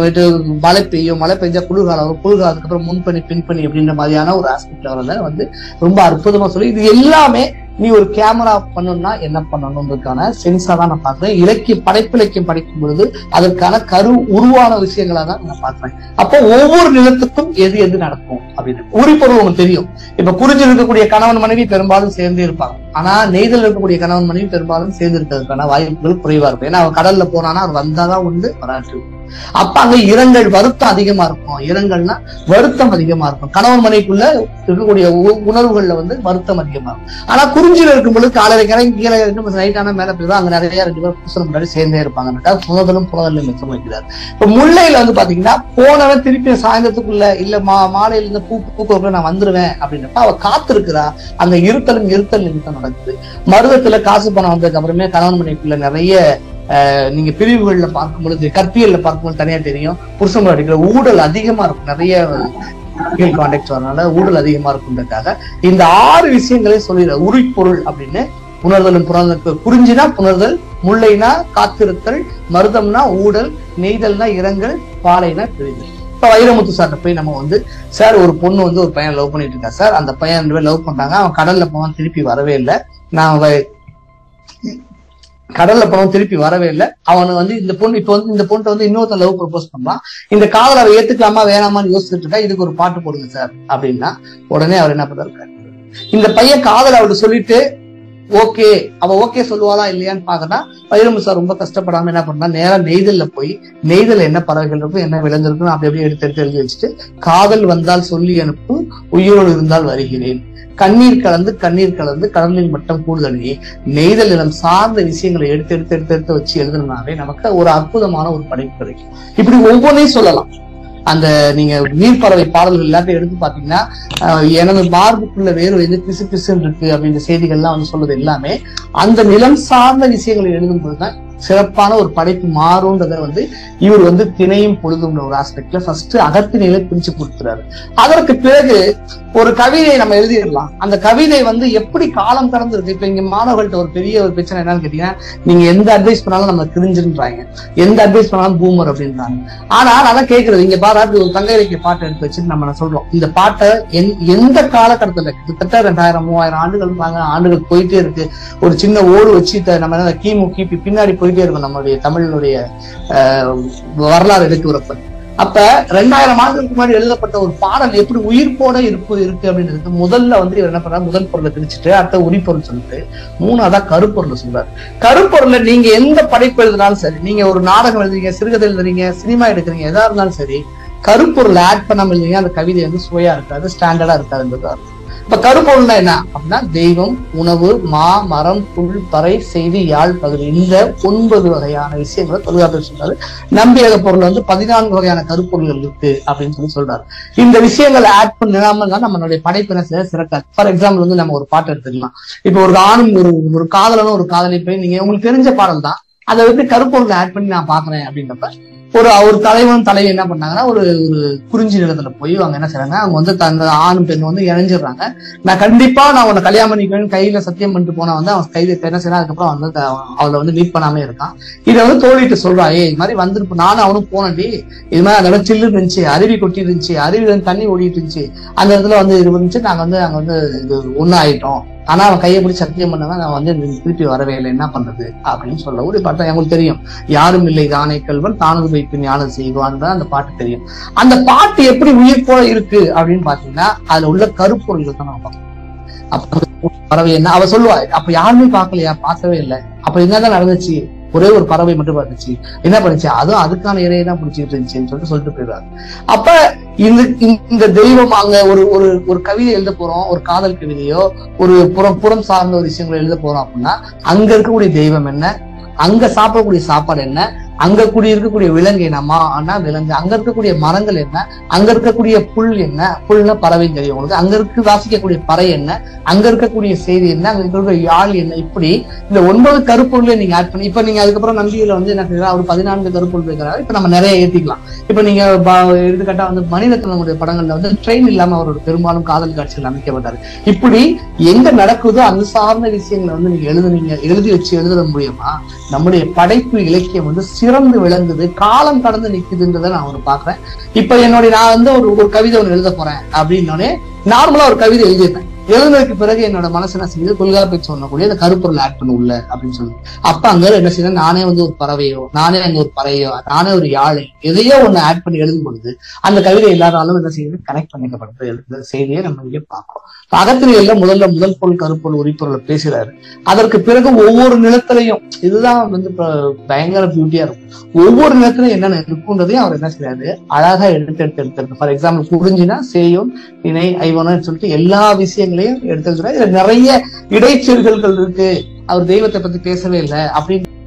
மழை பெய்யும், மழை பெஞ்சா குளிர்காலம் வரும், குளிர்காலம் அதுக்கப்புறம் முன்பனி பின்பனி அப்படின்ற மாதிரியான ஒரு ஆஸ்பெக்ட் வரத வந்து ரொம்ப அற்புதமா சொல்லி இது எல்லாமே நீ ஒரு கேமரா பண்ணணும்னா என்ன பண்ணணும்ன்றதுக்கான சென்ஸா தான் நான் பாக்குறேன். படைப்பு இலக்கியம் படிக்கும் பொழுது அதற்கான உருவான விஷயங்களா தான் நான் பாக்குறேன். அப்போ ஒவ்வொரு நிலத்துக்கும் எது நடக்கும் அப்படின்னு உரிப்பொருள் உங்களுக்கு தெரியும். இப்ப குறிஞ்சி இருக்கக்கூடிய கணவன் மனைவி பெரும்பாலும் சேர்ந்தே இருப்பாங்க, ஆனா நெய்தல் இருக்கக்கூடிய கணவன் மனைவி பெரும்பாலும் சேர்ந்து இருக்கிறதுக்கான வாய்ப்புகள் குறைவா இருக்கும். ஏன்னா அவன் கடல்ல போனானா அவர் வந்தாதான் உண்டு, வராட்டு. அப்ப அங்க இரங்கல் வருத்தம் அதிகமா இருக்கும். இரங்கல்னா வருத்தம் அதிகமா இருக்கும். கணவன் மனைவிக்குள்ள இருக்கக்கூடிய உணர்வுகள்ல வந்து வருத்தம் அதிகமா இருக்கும். ஆனா குறிஞ்சியில இருக்கும்போது காலையில கீழே நைட்டான மேல போயிடும், அங்க நிறைய 2 பேர் புருஷன் முன்னாடி சேர்ந்தே இருப்பாங்க. புனதலும் மிச்சம் வைக்கிறார். இப்ப முல்லையில வந்து பாத்தீங்கன்னா போனவன் திருப்பி சாயந்தரத்துக்குள்ள இல்ல மாலையில இருந்து பூக்குள்ள நான் வந்துருவேன் அப்படின்றப்ப அவ காத்து இருக்கிறா. அங்க இருத்தல் நிமித்தம் நடக்குது. மருதத்துல காசு பணம் வந்ததுக்கு அப்புறமே கணவன் மனைவிக்குள்ள நிறைய நீங்க பிரிவுகள்ல பார்க்கும்பொழுது கற்பியல்ல பார்க்கும்போது தனியா தெரியும், புருஷன் அடிக்கிற ஊழல் அதிகமா இருக்கும். நிறைய கான்டாக்ட் வரனால ஊழல் அதிகமா இருக்குன்றதுக்காக இந்த 6 விஷயங்களையும் சொல்லிடுற உரிப்பொருள் அப்படின்னு. புணர்தலும் குறிஞ்சினா புணர்தல், முல்லைனா காத்திருத்தல், மருதம்னா ஊழல், நெய்தல்னா இரங்கல், பாலைனா பிரிதல். இப்ப வைரமுத்து சார்ட்ட போய் நம்ம வந்து சார் ஒரு பொண்ணு வந்து ஒரு பையன் லவ் பண்ணிட்டு இருக்கா சார், அந்த பையன் 2 பேர் லவ் பண்றாங்க, அவன் கடல்ல போவான் திருப்பி வரவே இல்லை, கடல்ல போனவன் திருப்பி வரவே இல்லை, அவனு வந்து இந்த பொண்ணு வந்து இன்னொருத்த லவ் ப்ரப்போஸ் பண்ணலாம், இந்த காதலை அவ ஏத்துக்கலாமா வேணாமான்னு யோசிச்சுட்டு இருக்கா, இதுக்கு ஒரு பாட்டு போடுங்க சார் அப்படின்னா உடனே அவர் என்ன பண்றாரு, இந்த பையன் காதலை அவர்கிட்ட சொல்லிட்டு ஓகே அவ ஓகே சொல்லுவாளா இல்லையான்னு பாக்கனா வைரமுத்து சார் ரொம்ப கஷ்டப்படாம என்ன பண்ணா நேரா நெய்தல்ல போய் நெய்தல் என்ன பறவைகள் இருக்கும் என்ன விளைஞ்சிருக்கும் அப்படி அப்படியே எடுத்து எழுதி வச்சுட்டு காதல் வந்தால் சொல்லி அனுப்பு உயிரோடு இருந்தால் வருகிறேன், கண்ணீர் கலந்து கடலின் மட்டம் கூடுதலே, நெய்தல் நிலம் சார்ந்த விஷயங்களை எடுத்து வச்சு எழுதுனாவே நமக்கு ஒரு அற்புதமான ஒரு படைப்பு கிடைக்கும். இப்படி ஒவ்வொன்றையும் சொல்லலாம். அந்த நீங்க நீர்ப்பறவை பாடல்கள் எல்லாத்தையும் எடுத்து பாத்தீங்கன்னா எனது மார்புக்குள்ள வேறு வந்து பிசு பிசுன்னு இருக்கு அப்படின்ற செய்திகள்லாம் வந்து சொல்றது எல்லாமே அந்த நிலம் சார்ந்த விஷயங்களை எழுதும் போதுதான் சிறப்பான ஒரு படைப்பு மாறும்ன்றத வந்து இவர் வந்து திணையும் பொழுதும் ஒரு ஆஸ்பெக்ட்ல ஃபர்ஸ்ட் அகத்திணையில பிரிச்சு கொடுத்துறாரு. அதற்கு பிறகு ஒரு கவிதையை நம்ம எழுதிடலாம். அந்த கவிதை வந்து எப்படி காலம் கடந்து இருக்கு. இப்ப இங்க மாணவர்கள்ட்ட ஒரு பெரிய ஒரு பிரச்சனை என்னன்னு கேட்டீங்கன்னா, நீங்க எந்த அட்வைஸ் பண்ணாலும் நம்ம தெரிஞ்சுன்றாங்க, எந்த அட்வைஸ் பண்ணாலும் பூமர் அப்படின்றாங்க. ஆனா அதான் கேட்கறது, இங்க பாரு ஒரு தங்க இலக்கிய பாட்டை எடுத்து வச்சுட்டு நம்ம சொல்றோம், இந்த பாட்டை எந்த காலகட்டத்துல கிட்டத்தட்ட 2000-3000 ஆண்டுகள் போயிட்டே இருக்கு. ஒரு சின்ன ஓடு வச்சு நம்ம கிமு கிபி பின்னாடி போயிட்டே இருக்கும் நம்மளுடைய தமிழனுடைய வரலாறு எடுக்கிறப்ப. அப்ப 2000 ஆண்டுகளுக்கு முன்னாடி எழுதப்பட்ட ஒரு பாடல் எப்படி உயிர்ப்போட இருக்கு அப்படின்றது முதல்ல வந்து என்ன பண்றாரு, முதல் பொருளை பிரிச்சுட்டு அடுத்த உரிப்பொருள் சொல்லிட்டு மூணாவதா கருப்பொருளை சொல்றாரு. கருப்பொருளை நீங்க எந்த படைப்பு எழுதினாலும் சரி, நீங்க ஒரு நாடகம் எழுதுறீங்க, சிறுகதை எழுதுறீங்க, சினிமா எடுக்கிறீங்க, எதா இருந்தாலும் சரி, கருப்பொருளை ஆட் பண்ணாம எழுதுறீங்க, அந்த கவிதை வந்து சுவையா இருக்காது, ஸ்டாண்டர்டா இருக்காதுன்றது. இப்ப கருப்பொருள்னா என்ன அப்படின்னா, தெய்வம், உணவு, மா, மரம், புல், பறை, செய்தி, யாழ், பகுதி, இந்த 9 வகையான விஷயங்களை தொல்காப்பியர் சொல்றாரு. நம்பியக பொருள் வந்து 14 வகையான கருப்பொருள்கள் இருக்கு அப்படின்னு சொல்றாரு. இந்த விஷயங்களை ஆட் பண்ணாம தான் நம்மளுடைய படைப்பின சிறக்காது. ஃபார் எக்ஸாம்பிள் வந்து நம்ம ஒரு பாட்டு எடுத்துக்கலாம். இப்ப ஒரு ஆணும் ஒரு காதலனும் ஒரு காதலி போய் நீங்க உங்களுக்கு தெரிஞ்ச பாடல் தான், அதை வந்து கருப்பொருளை ஆட் பண்ணி நான் பாக்குறேன் அப்படின்றப்ப ஒரு தலைவன் தலைவி என்ன பண்ணாங்கன்னா, ஒரு குறிஞ்சி நிலத்துல போய் அவங்க என்ன செய்றாங்க, அவங்க வந்து தங்க ஆணும் பெண் வந்து இணைஞ்சிடுறாங்க. நான் கண்டிப்பா நான் உன்னை கல்யாணம் பண்ணிக்குவேன் கையில சத்தியம் பண்ணிட்டு போனா வந்து அவன் கையில என்ன செய்யறான், அதுக்கப்புறம் வந்து அவளை வந்து மீட் பண்ணாமே இருக்கான். இதை வந்து தோழிட்டு சொல்றா, இது மாதிரி வந்துருப்போம், நானும் அவனும் போனடி, இது மாதிரி அந்த இடம் சில்லு இருந்துச்சு, அருவி கொட்டி இருந்துச்சு, அருவில இருந்து தண்ணி ஓடிட்டு இருந்துச்சு, அந்த இடத்துல வந்து இது இருந்துச்சு, நாங்க வந்து அங்க வந்து இது ஒண்ணு ஆயிட்டோம். ஆனா அவன் கையை பிடிச்சி சத்தியம் பண்ணா நான் வந்து திருப்பி வரவே இல்லை, என்ன பண்றது அப்படின்னு சொல்ல ஒரு பாட்டு எங்களுக்கு தெரியும். யாரும் இல்லை தானே கல்வன் தானது வைப்பின் ஞானம் செய்வான் அந்த பாட்டு தெரியும். அந்த பாட்டு எப்படி உயிர் போல இருக்கு அப்படின்னு பாத்தீங்கன்னா, அதுல உள்ள கருப்பொருள்கள் தான் நம்ம பார்க்கணும். அப்ப பறவை என்ன அவ சொல்லுவா, அப்ப யாருமே பார்க்கலையா, பார்க்கவே இல்லை, அப்ப என்னதான் நடந்துச்சு, ஒரே ஒரு பறவை மட்டும் பார்த்துச்சு, என்ன பண்ணுச்சு, அதுவும் அதுக்கான இறையை தான் பிடிச்சிட்டு இருந்துச்சுன்னு சொல்லிட்டு போயிடுறாரு. அப்ப இந்த தெய்வம் அங்க ஒரு கவிதை எழுத போறோம், ஒரு காதல் கவிதையோ ஒரு புறம் சார்ந்த ஒரு விஷயங்களை எழுத போறோம் அப்படின்னா, அங்க இருக்கக்கூடிய தெய்வம் என்ன, அங்க சாப்பிடக்கூடிய சாப்பாடு என்ன, அங்க இருக்கக்கூடிய விலங்கு என்னமா ஆனா விலங்கு, அங்க இருக்கக்கூடிய மரங்கள் என்ன, அங்க இருக்கக்கூடிய புல் என்ன, புல்னா பறவை தெரியும் உங்களுக்கு, அங்க இருக்கு வாசிக்கக்கூடிய பறை என்ன, அங்க இருக்கக்கூடிய செய்தி என்ன, அங்க இருக்கக்கூடிய யாழ் என்ன, இப்படி இந்த 9 கருப்பொருளை நீங்க ஆட் பண்ணி, இப்ப நீங்க அதுக்கப்புறம் நம்பிக்கையில வந்து என்ன செய்யலாம், ஒரு 14 கருப்பொருள் இருக்கிறாரு. இப்ப நம்ம நிறைய ஏற்றிக்கலாம். இப்ப நீங்க எடுத்துக்கிட்டா வந்து மணிரத்னமுடைய படங்கள்ல வந்து ட்ரெயின் இல்லாம அவரோட பெரும்பாலும் காதல் காட்சிகள் அமைக்கப்பட்டாரு. இப்படி எங்க நடக்குதோ அந்த சார்ந்த விஷயங்களை வந்து நீங்க எழுதி வச்சு எழுத முடியுமா, நம்முடைய படைப்பு இலக்கியம் வந்து சிறந்து விளங்குது, காலம் கடந்து நிக்குதுன்றதை நான் ஒரு பாக்குறேன். இப்ப நான் வந்து ஒரு கவிதை ஒன்று எழுத போறேன் அப்படின்னோடனே நார்மலா ஒரு கவிதை எழுதிருப்பேன். எழுதுனதுக்கு பிறகு என்னோட மனசு என்ன செய்யுது, தொல்காப்பியர் சொல்லக்கூடிய அந்த கருப்பொருள் ஆட் பண்ண உள்ள அப்படின்னு சொல்லி, அப்ப அங்க என்ன செய்ய, நானே வந்து ஒரு பறவையோ, நானே அங்க ஒரு பறையோ, நானே ஒரு யாழை எதையோ ஒண்ணு ஆட் பண்ணி எழுதும் பொழுது அந்த கவிதை எல்லாராலும் என்ன செய்யுது, கனெக்ட் பண்ணிக்கப்படுறது எழுதுற செய்தியை நம்ம இங்கே பார்க்கிறோம். அகத்திணையில முதல் பொருள் கருப்பொருள் உரிப்பொருளை பேசுறாரு. அதற்கு பிறகு ஒவ்வொரு நிலத்திலையும் இதுதான் வந்து பயங்கர பியூட்டியா இருக்கும். ஒவ்வொரு நிலத்திலையும் என்னென்ன இருக்குன்றதையும் அவர் என்ன செய்யறாரு, அழகா எடுத்து ஃபார் எக்ஸாம்பிள் குறிஞ்சினா சேயோன் இணை ஐவனு சொல்லிட்டு எல்லா விஷயங்களையும் எடுத்துக்கிறார். இதுல நிறைய இடைச்செருகல்கள் இருக்கு, அவர் தெய்வத்தை பத்தி பேசவே இல்லை அப்படின்னு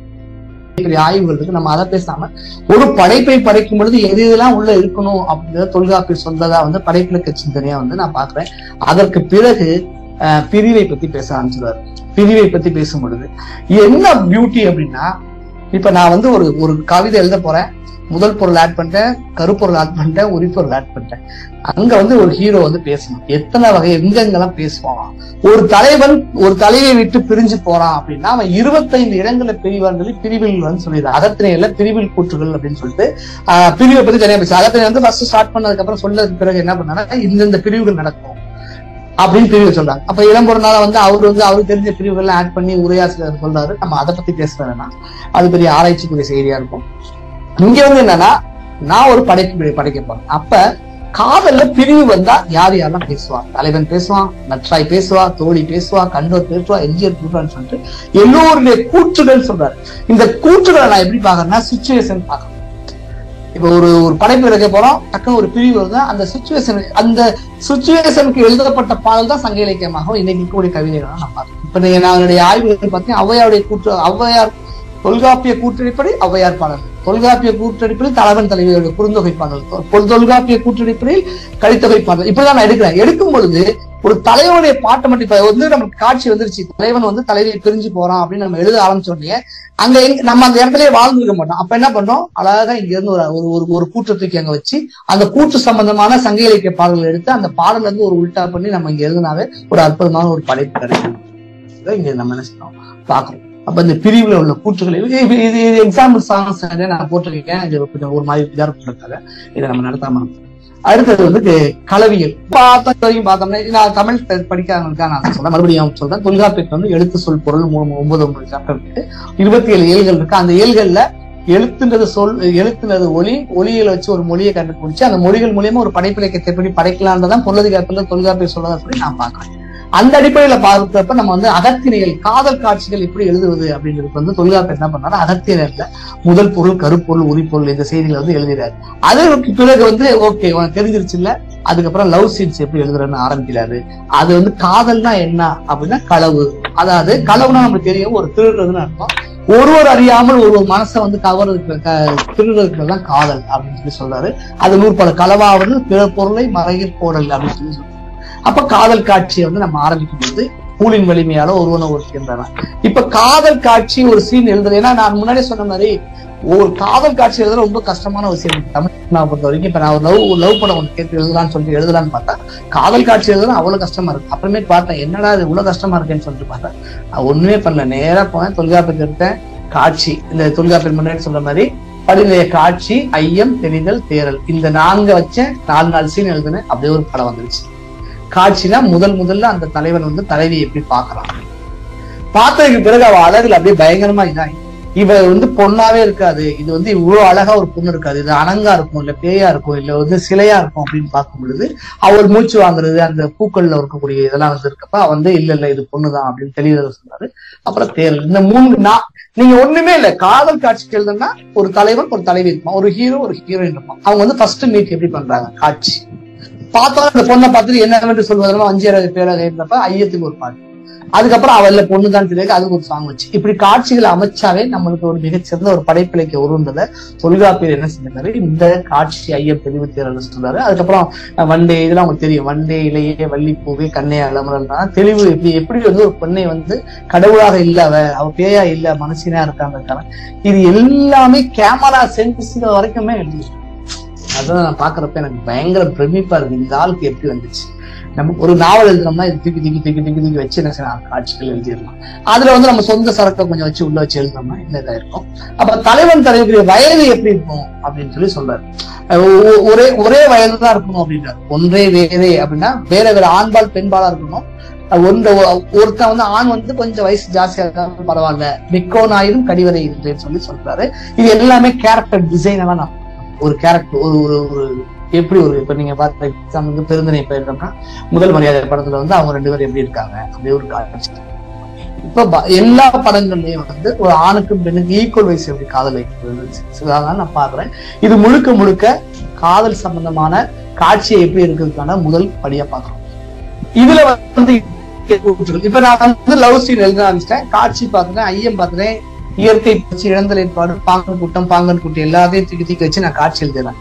ஆய்வுகள் இருக்கு. நம்ம அதை பேசாம ஒரு படைப்பை படைக்கும் பொழுது எது இதெல்லாம் உள்ள இருக்கணும் அப்படின்றத தொல்காப்பியர் சொல்றதா வந்து படைப்பிலக்க சிந்தனையா வந்து நான் பாக்குறேன். அதற்கு பிறகு பிரிவை பத்தி பேச ஆரம்பிச்சிருவாரு. பிரிவை பத்தி பேசும் பொழுது என்ன பியூட்டி அப்படின்னா, இப்ப நான் வந்து ஒரு கவிதை எழுத போறேன், முதல் பொருள் ஆட் பண்ணிட்டேன், கருப்பொருள் ஆட் பண்ணிட்டேன், உரிப்பொருள் ஆட் பண்ணிட்டேன். அங்க வந்து ஒரு ஹீரோ வந்து பேசணும், எத்தனை வகை எங்கெங்கெல்லாம் பேசுவான். ஒரு தலைவன் ஒரு தலையை விட்டு பிரிஞ்சு போறான் அப்படின்னா அவன் 25 இடங்களை பிரிவான்னு சொல்லி பிரிவில் வந்து சொல்லிடுறான். அகத்திணையில பிரிவில் கூற்றுகள் அப்படின்னு சொல்லிட்டு பிரிவை பத்தி தனியா பேச. அகத்திணை வந்து ஃபர்ஸ்ட் ஸ்டார்ட் பண்ணதுக்கு அப்புறம் சொல்லதுக்கு பிறகு என்ன பண்ணாங்கன்னா, இந்த பிரிவுகள் நடக்கும் அப்படின்னு பிரிவு சொல்றாங்க. அப்ப இளம்பொருளால வந்து அவருக்கு தெரிஞ்ச பிரிவுகள்லாம் ஆட் பண்ணி உரையாசிரியர் சொல்றாரு. நம்ம அதை பத்தி பேசுறதுன்னா அது பெரிய ஆராய்ச்சிக்குரிய செய்தியா இருக்கும். இங்க வந்து என்னன்னா, நான் ஒரு படைக்க போறேன். அப்ப காதல்ல பிரிவு வந்தா யாரெல்லாம் பேசுவான், தலைவன் பேசுவான், நற்றாய் பேசுவா, தோழி பேசுவா, கண்டோர் பேசுவா, எம்ஜிஆர் பேசுவான்னு சொல்லிட்டு எல்லோருடைய கூற்றுகள் சொல்றாரு. இந்த கூற்றுகளை நான் எப்படி பாக்குறேன்னா, சிச்சுவேஷன் பாக்குறேன். இப்ப ஒரு படைப்பு வைக்க போறோம், டக்குன்னு ஒரு பிரிவு வருது, அந்த சிச்சுவேஷனுக்கு எழுதப்பட்ட பாடல் தான் சங்க இலக்கியமாகவும் இன்னைக்கு இருக்கக்கூடிய கவிதைகள் நான் பாக்குறேன். இப்ப நான் என்னுடைய ஆய்வுகள் பார்த்தீங்கன்னா, ஔவையாருடைய கூற்று, ஔவையார் தொல்காப்பிய கூற்றின்படி ஔவையார் பாடல், தொல்காப்பிய கூற்றடிப்பில் தலைவன் தலைவியோட குறுந்தொகை பாடல், தொல்காப்பிய கூற்றடிப்பில் கலித்தொகை பாடல், இப்படிதான் நான் எடுக்கிறேன். எடுக்கும் பொழுது ஒரு தலைவனுடைய பாட்டை மட்டும் இப்ப வந்து நமக்கு காட்சி வந்துருச்சு, தலைவன் வந்து தலைவியை பிரிஞ்சு போறான் அப்படின்னு நம்ம எழுத ஆரம்பிச்சோடனே அங்க நம்ம அந்த இடத்துலயே வாழ்ந்துருக்க மாட்டோம். அப்ப என்ன பண்றோம், அழகா இங்க இருந்து ஒரு கூற்றத்துக்கு அங்க வச்சு அந்த கூற்று சம்பந்தமான சங்க இலக்கிய பாடல்கள் எடுத்து அந்த பாடல இருந்து ஒரு உல்டா பண்ணி நம்ம இங்க எழுதினாவே ஒரு அற்புதமான ஒரு படைப்பு கிடைக்கும். இங்க நம்ம என்ன செய்யணும் பாக்குறோம். அப்ப இந்த பிரிவுல உள்ள கூற்றுகள் இது எக்ஸாம்பிள் சாங்ஸ் நான் போட்டிருக்கேன், ஒரு மாதிரி விதாரத்துக்காக இதை நம்ம நடத்தாம. அடுத்தது வந்து களவியல் பார்த்தோம்னா, நான் தமிழ் படிக்காதவங்களுக்காக நான் சொல்றேன், மறுபடியும் சொல்றேன். தொல்காப்பியத்துல வந்து எழுத்து சொல் பொருள் 9 சாப்டர் இருக்கு, 27 ஏழ்கள் இருக்கு. அந்த ஏழ்கள்ல எழுத்துன்றது சொல், எழுத்துன்றது ஒளி, ஒளியில வச்சு ஒரு மொழியை கண்டுபிடிச்சு அந்த மொழிகள் மூலியமா ஒரு படைப்பிலக்கியத்தை எப்படி படைக்கலான்றதான் பொருளாதாரத்துல தொல்காப்பியம் சொல்றதா சொல்லி நான் பாக்குறேன். அந்த அடிப்படையில பார்க்கிறப்ப நம்ம வந்து அகத்திணைகள், காதல் காட்சிகள் எப்படி எழுதுவது அப்படிங்கிறது வந்து தொல்காப்பியம் என்ன பண்ணாரு, அகத்திணையில முதல் பொருள், கருப்பொருள், உரிப்பொருள் இந்த செய்திகளை வந்து எழுதுறாரு. அதற்கு பிறகு வந்து ஓகே உனக்கு தெரிஞ்சிருச்சு இல்ல, அதுக்கப்புறம் லவ் சீன்ஸ் எப்படி எழுதுறன்னு ஆரம்பிக்கிறாரு. அது வந்து காதல்னா என்ன அப்படின்னா களவு, அதாவது களவுனா நமக்கு தெரியும் ஒரு திருடுறதுன்னு அர்த்தம். ஒருவர் அறியாமல் ஒரு மனசை வந்து திருடுறதுக்கு தான் காதல் அப்படின்னு சொல்லி சொல்றாரு. அது 100 பல களவாவது பிற பொருளை மறையில் போடல் அப்படின்னு சொல்லி சொல்றாரு. அப்ப காதல் காட்சியை வந்து நம்ம ஆரம்பிக்கும் போது பூலின் வலிமையால ஒருவனை ஒருக்கின்றான். இப்ப காதல் காட்சி ஒரு சீன் எழுதுறது, ஏன்னா நான் முன்னாடி சொன்ன மாதிரி ஒரு காதல் காட்சி எழுதுற ரொம்ப கஷ்டமான ஒரு சீன் தமிழ் பொறுத்த வரைக்கும். இப்ப நான் ஒரு லவ் படம் ஒன்று கேட்டு எழுதலான்னு சொல்லிட்டு எழுதலான்னு பார்த்தா காதல் காட்சி எழுதுறது அவ்வளவு கஷ்டமா இருக்கு. அப்புறமே பார்த்தேன் என்னடா இது இவ்வளவு கஷ்டமா இருக்குன்னு சொல்லிட்டு பார்த்தேன். ஒண்ணுமே பண்ணல, நேரா போனேன் தொல்காப்பியத்தை எடுத்தேன். காட்சி, இந்த தொல்காப்பியம் முன்னாடி சொல்ற மாதிரி படிநிலைய காட்சி, ஐயம், தெளிதல், தேரல், இந்த 4 வச்சேன். 4 சீன் எழுதுனேன். அப்படியே ஒரு படம் வந்துருச்சு. காட்சினா முதல்ல அந்த தலைவன் வந்து தலைவியை எப்படி பாக்குறான், பார்த்ததுக்கு பிறகு அவ அழகுல அப்படியே பயங்கரமா இதாகி, இவ வந்து பொண்ணாவே இருக்காது, இது வந்து இவ்வளவு அழகா ஒரு பொண்ணு இருக்காது, இது அணங்கா இருக்கும், இல்ல பேயா இருக்கும், இல்ல வந்து சிலையா இருக்கும் அப்படின்னு பார்க்கும் பொழுது அவர் மூச்சு வாங்குறது, அந்த பூக்கள்ல இருக்கக்கூடிய இதெல்லாம் வந்து இருக்கப்ப அவ வந்து இல்ல இது பொண்ணுதான் அப்படின்னு தெளிவத சொன்னாரு. அப்புறம் தேர்தல், இந்த 3 நீங்க ஒண்ணுமே இல்ல, காதல் காட்சிக்கு எழுதுனா ஒரு தலைவன் ஒரு தலைவி இருப்பான், ஒரு ஹீரோ ஒரு ஹீரோயின் இருப்பான். அவங்க வந்து ஃபர்ஸ்ட் மீட் எப்படி பண்றாங்க, காட்சி பார்த்தா அந்த பொண்ணை பார்த்துட்டு என்னவென்று சொல்வதெல்லாம் 5 பேராக இருந்தப்ப ஐயத்துக்கு ஒரு பாட்டு, அதுக்கப்புறம் அவள்ல பொண்ணுதான் தெரியாது அதுக்கு ஒரு சாங் வச்சு, இப்படி காட்சிகளை அமைச்சாவே நம்மளுக்கு ஒரு மிகச்சிறந்த ஒரு படைப்பிலைக்கு உருண்டதை தொல்காப்பியர் என்ன செஞ்சாரு, இந்த காட்சி ஐயம் தெளிவு தேர்தல் சொல்றாரு. அதுக்கப்புறம் வண்டே, இதெல்லாம் உங்களுக்கு தெரியும், வண்டே இலையே வள்ளிப்பூவே கண்ணே அலமரல்னா தெளிவு எப்படி வந்து ஒரு பெண்ணை வந்து கடவுளாக இல்ல, அவ பேயா இல்ல மனசினா இருக்காங்க. இது எல்லாமே கேமரா சென்ஸ் வரைக்குமே எழுதி. அதான் நான் பாக்குறப்ப எனக்கு பயங்கர பிரமிப்பா இருக்கு, இந்த ஆளுக்கு எப்படி வந்துச்சு. நம்ம ஒரு நாவல் எழுதுனோம்னா இது தூக்கி வச்சு என்ன செய்யலாம், காட்சிகள் எழுதிடலாம். அதுல வந்து நம்ம சொந்த சரக்கை கொஞ்சம் வச்சு உள்ள வச்சு எழுதணும்னா என்ன இதா இருக்கும். அப்ப தலைவன் தலைவருடைய வயது எப்படி இருக்கும் அப்படின்னு சொல்லி சொல்றாரு. ஒரே வயது தான் இருக்கணும் அப்படின்றாரு. ஒன்றே வேறே அப்படின்னா வேற ஆண்பால் பெண்பாலா இருக்கணும். ஒருத்தன் வந்து ஆண் வந்து கொஞ்சம் வயசு ஜாஸ்தியா இருந்தாலும் பரவாயில்ல, மிக்கோனாயிரும் கடிவரை இருக்குன்னு சொல்றாரு. இது எல்லாமே கேரக்டர் டிசைன் எல்லாம் ஒரு கேரக்டர் ஒரு எப்படி ஒரு இப்ப நீங்க பார்த்த எக்ஸாம் வந்து பெருந்தனை போயிருந்தோம்னா முதல் மரியாதை படத்துல வந்து அவங்க 2 பேரும் எப்படி இருக்காங்க அப்படி ஒரு காட்சி. இப்ப எல்லா படங்கள்லயும் வந்து ஒரு ஆணுக்கும் பெண்ணுக்கு ஈக்குவல் வயசு எப்படி காதல் வைக்கிறது நான் பாக்குறேன். இது முழுக்க காதல் சம்பந்தமான காட்சியை எப்படி இருக்கிறதுக்கான முதல் படியா பாக்குறோம். இதுல வந்து இப்ப நான் வந்து லவ் சீன் எழுத ஆரம்பிச்சிட்டேன், காட்சி பாக்குறேன், ஐயம் பாக்குறேன், இயற்கை பற்றி இழந்தல் ஏற்பாடு, பாங்கன் கூட்டம் பாங்கன் கூட்டி எல்லாத்தையும் தூக்கி வச்சு நான் காட்சி எழுதுறேன்.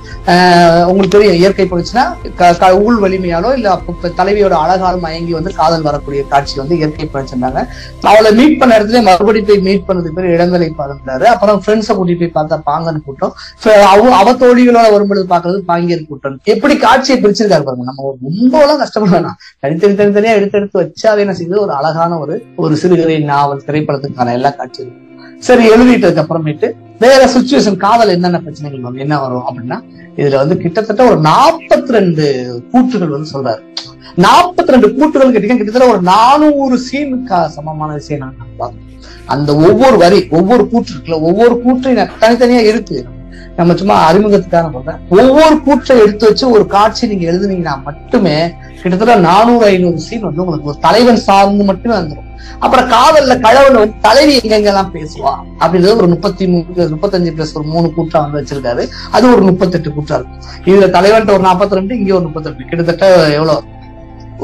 உங்களுக்கு தெரியும் இயற்கை போச்சுன்னா ஊழ் வலிமையாலோ இல்ல தலைவியோட அழகாலும் மயங்கி வந்து காதல் வரக்கூடிய காட்சி வந்து இயற்கை பழிச்சிருந்தாங்க. அவளை மீட் பண்ண இடத்துல மறுபடியும் போய் மீட் பண்ணதுக்கு பேர் இளந்தலை பாருந்தாரு. அப்புறம் ஃப்ரெண்ட்ஸை கூட்டிட்டு போய் பார்த்தா பாங்கன் கூட்டம், அவ தோழிகளோட வரும்பொழுது பாக்குறது பாங்கியர் கூட்டம். எப்படி காட்சியை பிரிச்சிருக்காரு பாருங்க. நம்ம ரொம்ப எல்லாம் கஷ்டப்படலாம், தனித்தனியா எடுத்து வச்சாவே என்ன செய்யுது ஒரு அழகான ஒரு சிறுகதை நாவல் திரைப்படத்துக்கான எல்லா காட்சியும். சரி, எழுதிட்டதுக்கு அப்புறமேட்டு வேற சிச்சுவேஷன் காதல் என்னென்ன பிரச்சனைகள் வரும் என்ன வரும் அப்படின்னா இதுல வந்து கிட்டத்தட்ட ஒரு 42 கூற்றுகள் வந்து சொல்றாரு. 42 கூற்றுகள் கிட்டத்தட்ட ஒரு 400 சீனுக்கு சமமான விஷயம் நான் பார்க்கணும். அந்த ஒவ்வொரு வரி ஒவ்வொரு கூற்று இருக்குல்ல, ஒவ்வொரு கூற்றையும் தனித்தனியா இருக்கு. நம்ம சும்மா அறிமுகத்துக்கான சொல்றேன். ஒவ்வொரு கூற்றை எடுத்து வச்சு ஒரு காட்சி நீங்க எழுதுனீங்கன்னா மட்டுமே கிட்டத்தட்ட 400-500 சீன் வந்து உங்களுக்கு ஒரு தலைவன் சார்ந்து மட்டுமே வந்துடும். அப்புறம் காதல்ல கழவன் வந்து தலைவி எங்கெங்கெல்லாம் பேசுவா அப்படின்றது ஒரு 35 ஒரு 3 கூற்றா வந்து வச்சிருக்காரு. அது ஒரு 38 கூற்றா இருக்கும். இதுல தலைவன் ஒரு 42, இங்க ஒரு 38, கிட்டத்தட்ட எவ்வளவு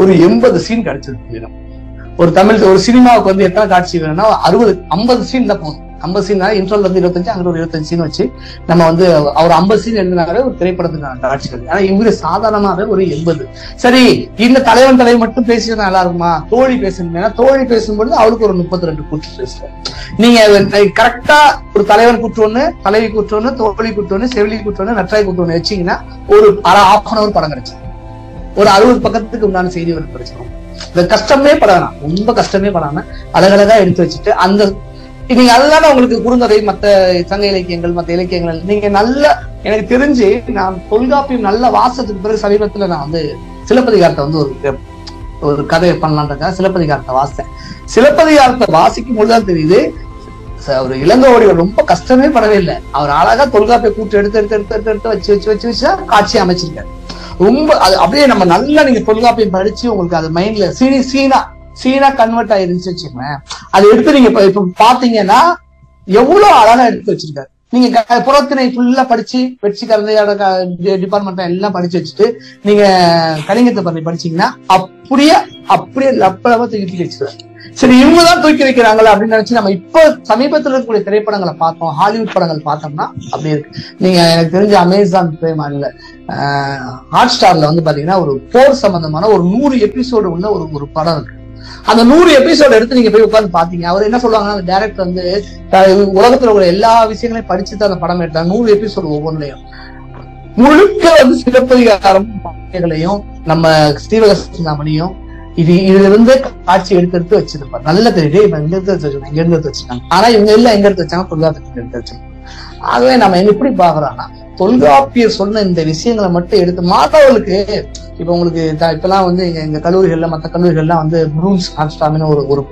ஒரு 80 சீன் கிடைச்சிருக்கு. ஒரு தமிழ் ஒரு சினிமாவுக்கு வந்து எத்தனை காட்சி வேணும்னா 50 சீன் தான் போதும். 50 சீன் இன்ட்ரோல் வந்து 25, அங்க ஒரு 25 சீன் வச்சு நம்ம வந்து அவர் 50 சீன் எழுதினாவே ஒரு திரைப்படத்துக்கான காட்சிகள். ஆனா இவங்க சாதாரணமாவே ஒரு 80. சரி, இந்த தலைவன் தலைவி மட்டும் பேசினா நல்லா இருக்குமா, தோழி பேசணும். ஏன்னா தோழி பேசும்பொழுது அவருக்கு ஒரு 32 கூற்று பேசுவார். நீங்க கரெக்டா ஒரு தலைவன் கூற்று ஒண்ணு, தலைவி கூற்று ஒண்ணு, தோழி கூற்று ஒண்ணு, செவிலி கூற்று ஒண்ணு, நற்றாய் கூற்று ஒண்ணு வச்சீங்கன்னா ஒரு ½ படம் கிடைச்சிடும். ஒரு 60 பக்கத்துக்கு உண்டான செய்தி ஒரு கிடைச்சிடும். இந்த கஷ்டமே படாம, ரொம்ப கஷ்டமே படாம அழகழகா எடுத்து வச்சுட்டு அந்த நீங்க அதுதானே உங்களுக்கு குறுங்கதை, மத்த சங்க இலக்கியங்கள், மத்த இலக்கியங்கள் நீங்க நல்ல, எனக்கு தெரிஞ்சு நான் தொல்காப்பியம் நல்ல வாசத்துக்கு பிறகு சமீபத்துல நான் வந்து சிலப்பதிகாரத்தை வந்து ஒரு கதை பண்ணலான்றதுக்காக சிலப்பதிகாரத்தை வாசித்தேன். சிலப்பதிகாரத்தை வாசிக்கும் பொழுதுதான் தெரியுது ஒரு இளங்கோவடிகள் ரொம்ப கஷ்டமே படவே இல்லை. அவர் அழகா தொல்காப்பிய கூட்டு எடுத்து வச்சுதான் காட்சி அமைச்சிருக்காரு. ரொம்ப அது அப்படியே நம்ம நல்லா நீங்க தொல்காப்பியம் படிச்சு உங்களுக்கு அது மைண்ட்ல சீனா கன்வெர்ட் ஆயிருந்துச்சு வச்சுக்கோங்க. அதை எடுத்து நீங்க இப்ப பாத்தீங்கன்னா எவ்வளவு அழகா எடுத்து வச்சிருக்காரு. நீங்க புறத்திணை ஃபுல்லா படிச்சு வெற்றி கருதையோட டிபார்ட்மெண்ட் எல்லாம் படிச்சு வச்சுட்டு நீங்க கலிங்கத்தை பத்தி படிச்சீங்கன்னா அப்படியே லப்பலமா தூக்கி வச்சிருக்காரு. சரி, இவங்கதான் தூக்கி வைக்கிறாங்களா அப்படின்னு நினைச்சு நம்ம இப்ப சமீபத்தில் இருக்கக்கூடிய திரைப்படங்களை பார்த்தோம், ஹாலிவுட் படங்கள் பார்த்தோம்னா அப்படி இருக்கு. நீங்க எனக்கு தெரிஞ்ச அமேசான் பிரைம்ல ஹாட் ஸ்டார்ல வந்து பாத்தீங்கன்னா ஒரு போர் சம்பந்தமான ஒரு 100 எபிசோடு உள்ள ஒரு படம் இருக்கு. அந்த 100 எபிசோடு எடுத்து நீங்க போய் உட்காந்து பாத்தீங்க. அவர் என்ன சொல்லுவாங்கன்னா, அந்த டைரக்டர் வந்து உலகத்துல உள்ள எல்லா விஷயங்களையும் படிச்சுதான் அந்த படம் எடுத்தாங்க. 100 எபிசோடு ஒவ்வொன்றையும் முழுக்க வந்து சிலப்பதிகாரம் நம்ம ஸ்ரீவகசிந்தாமணியும் இதுல இருந்து காட்சி எடுத்து வச்சிருப்பாரு. நல்ல தெரியுது இவங்க எங்க எடுத்து வச்சிருக்காங்க. ஆனா இவங்க எல்லாம் எங்க எடுத்து வச்சாங்க, தொல்காப்பியத்தை எடுத்து வச்சிருக்காங்க. ஆகவே நம்ம எப்படி பாக்குறோம்னா, தொல்காப்பியர் சொன்ன இந்த விஷயங்களை மட்டும் எடுத்து மாணவர்களுக்கு இப்ப உங்களுக்கு இப்பெல்லாம் வந்து எங்க கல்லூரிகள்ல மற்ற கல்லூரிகள்லாம் வந்து ப்ளூம்ஸ் கான்ஸ்டாமின்னு ஒரு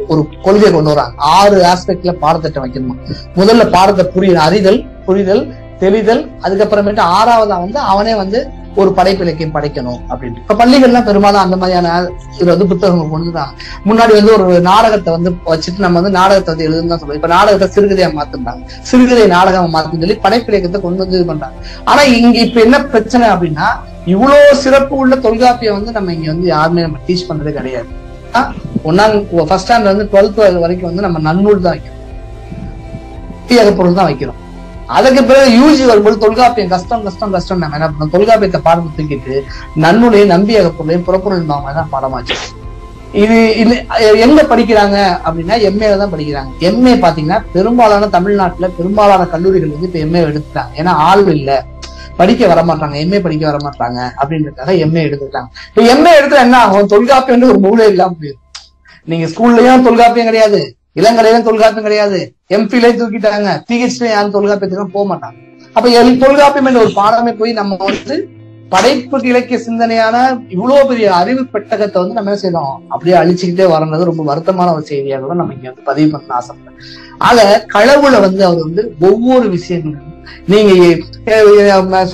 கொள்கையை கொண்டு வராங்க. 6 ஆஸ்பெக்ட்ல பாடத்திட்டம் வைக்கணும். முதல்ல பாடத்தை அறிதல், புரிதல், தெளிதல், அதுக்கப்புறமேட்டு 6வதா வந்து அவனே வந்து ஒரு படைப்பு இலக்கியம் படைக்கணும் அப்படின்ட்டு. இப்ப பள்ளிகள்லாம் பெரும்பாலும் அந்த மாதிரியான இது வந்து புத்தகங்கள் கொண்டுதான். முன்னாடி வந்து ஒரு நாடகத்தை வந்து வச்சுட்டு நம்ம வந்து நாடகத்தை வந்து எழுதுன்னு தான் சொல்லுவோம். இப்ப நாடகத்தை சிறுகதையா மாத்துறாங்க, சிறுகதை நாடகம் மாத்துன்னு சொல்லி படைப்பு இலக்கியத்தை கொண்டு வந்து இது பண்றாங்க. ஆனா இங்க இப்ப என்ன பிரச்சனை அப்படின்னா, இவ்வளவு சிறப்பு உள்ள தொல்காப்பியம் வந்து நம்ம இங்க வந்து யாருமே நம்ம டீச் பண்றதே கிடையாது. ஃபர்ஸ்ட் ஸ்டாண்டர்ட்ல இருந்து 12th வரைக்கும் வந்து நம்ம நன்னூல் தான் வைக்கிறோம், பொருள் தான் வைக்கிறோம். அதுக்கு பிறகு யூஜி வரும்போது தொல்காப்பியம் கஷ்டம் நம்ம என்ன பண்ணோம், தொல்காப்பியத்தை பாடத்தை தூக்கிட்டு நன்னூலையும் நம்பியக பொருளையும் புறப்பொருள் தான் பாடமாச்சு. இது எங்க படிக்கிறாங்க அப்படின்னா எம்ஏல தான் படிக்கிறாங்க. எம்ஏ பாத்தீங்கன்னா பெரும்பாலான தமிழ்நாட்டுல பெரும்பாலான கல்லூரிகள் வந்து இப்ப எம்ஏ எடுத்துட்டாங்க. ஏன்னா ஆள் இல்ல, படிக்க வரமாட்டாங்க, எம்ஏ படிக்க வரமாட்டாங்க அப்படின்றதுக்காக எம்ஏ எடுத்துட்டாங்க. இப்ப எம்ஏ எடுத்து என்ன ஆகும், தொல்காப்பியம் ஒரு மூளை இல்லாம போயிடும். நீங்க ஸ்கூல்லயும் தொல்காப்பியம் கிடையாது, இளங்கலையிலும் தொல்காப்பியம் கிடையாது, எம்பிலையும் தூக்கிட்டாங்க, பிஹெச்டி யாரும் தொல்காப்பியத்துக்கு போக மாட்டாங்க. அப்ப தொல்காப்பியம் என்ற ஒரு பாடமே போய் நம்ம வந்து படைப்பு இலக்கிய சிந்தனையான இவ்வளவு பெரிய அறிவு பெட்டகத்தை வந்து நம்ம என்ன செய்யணும், அப்படியே அழிச்சுக்கிட்டே வரது ரொம்ப வருத்தமான ஒரு செய்தியாக கூட நம்ம இங்க வந்து பதிவு பண்ண ஆசைப்படுறேன். ஆக களவுல வந்து அவர் வந்து ஒவ்வொரு விஷயங்களும் நீங்க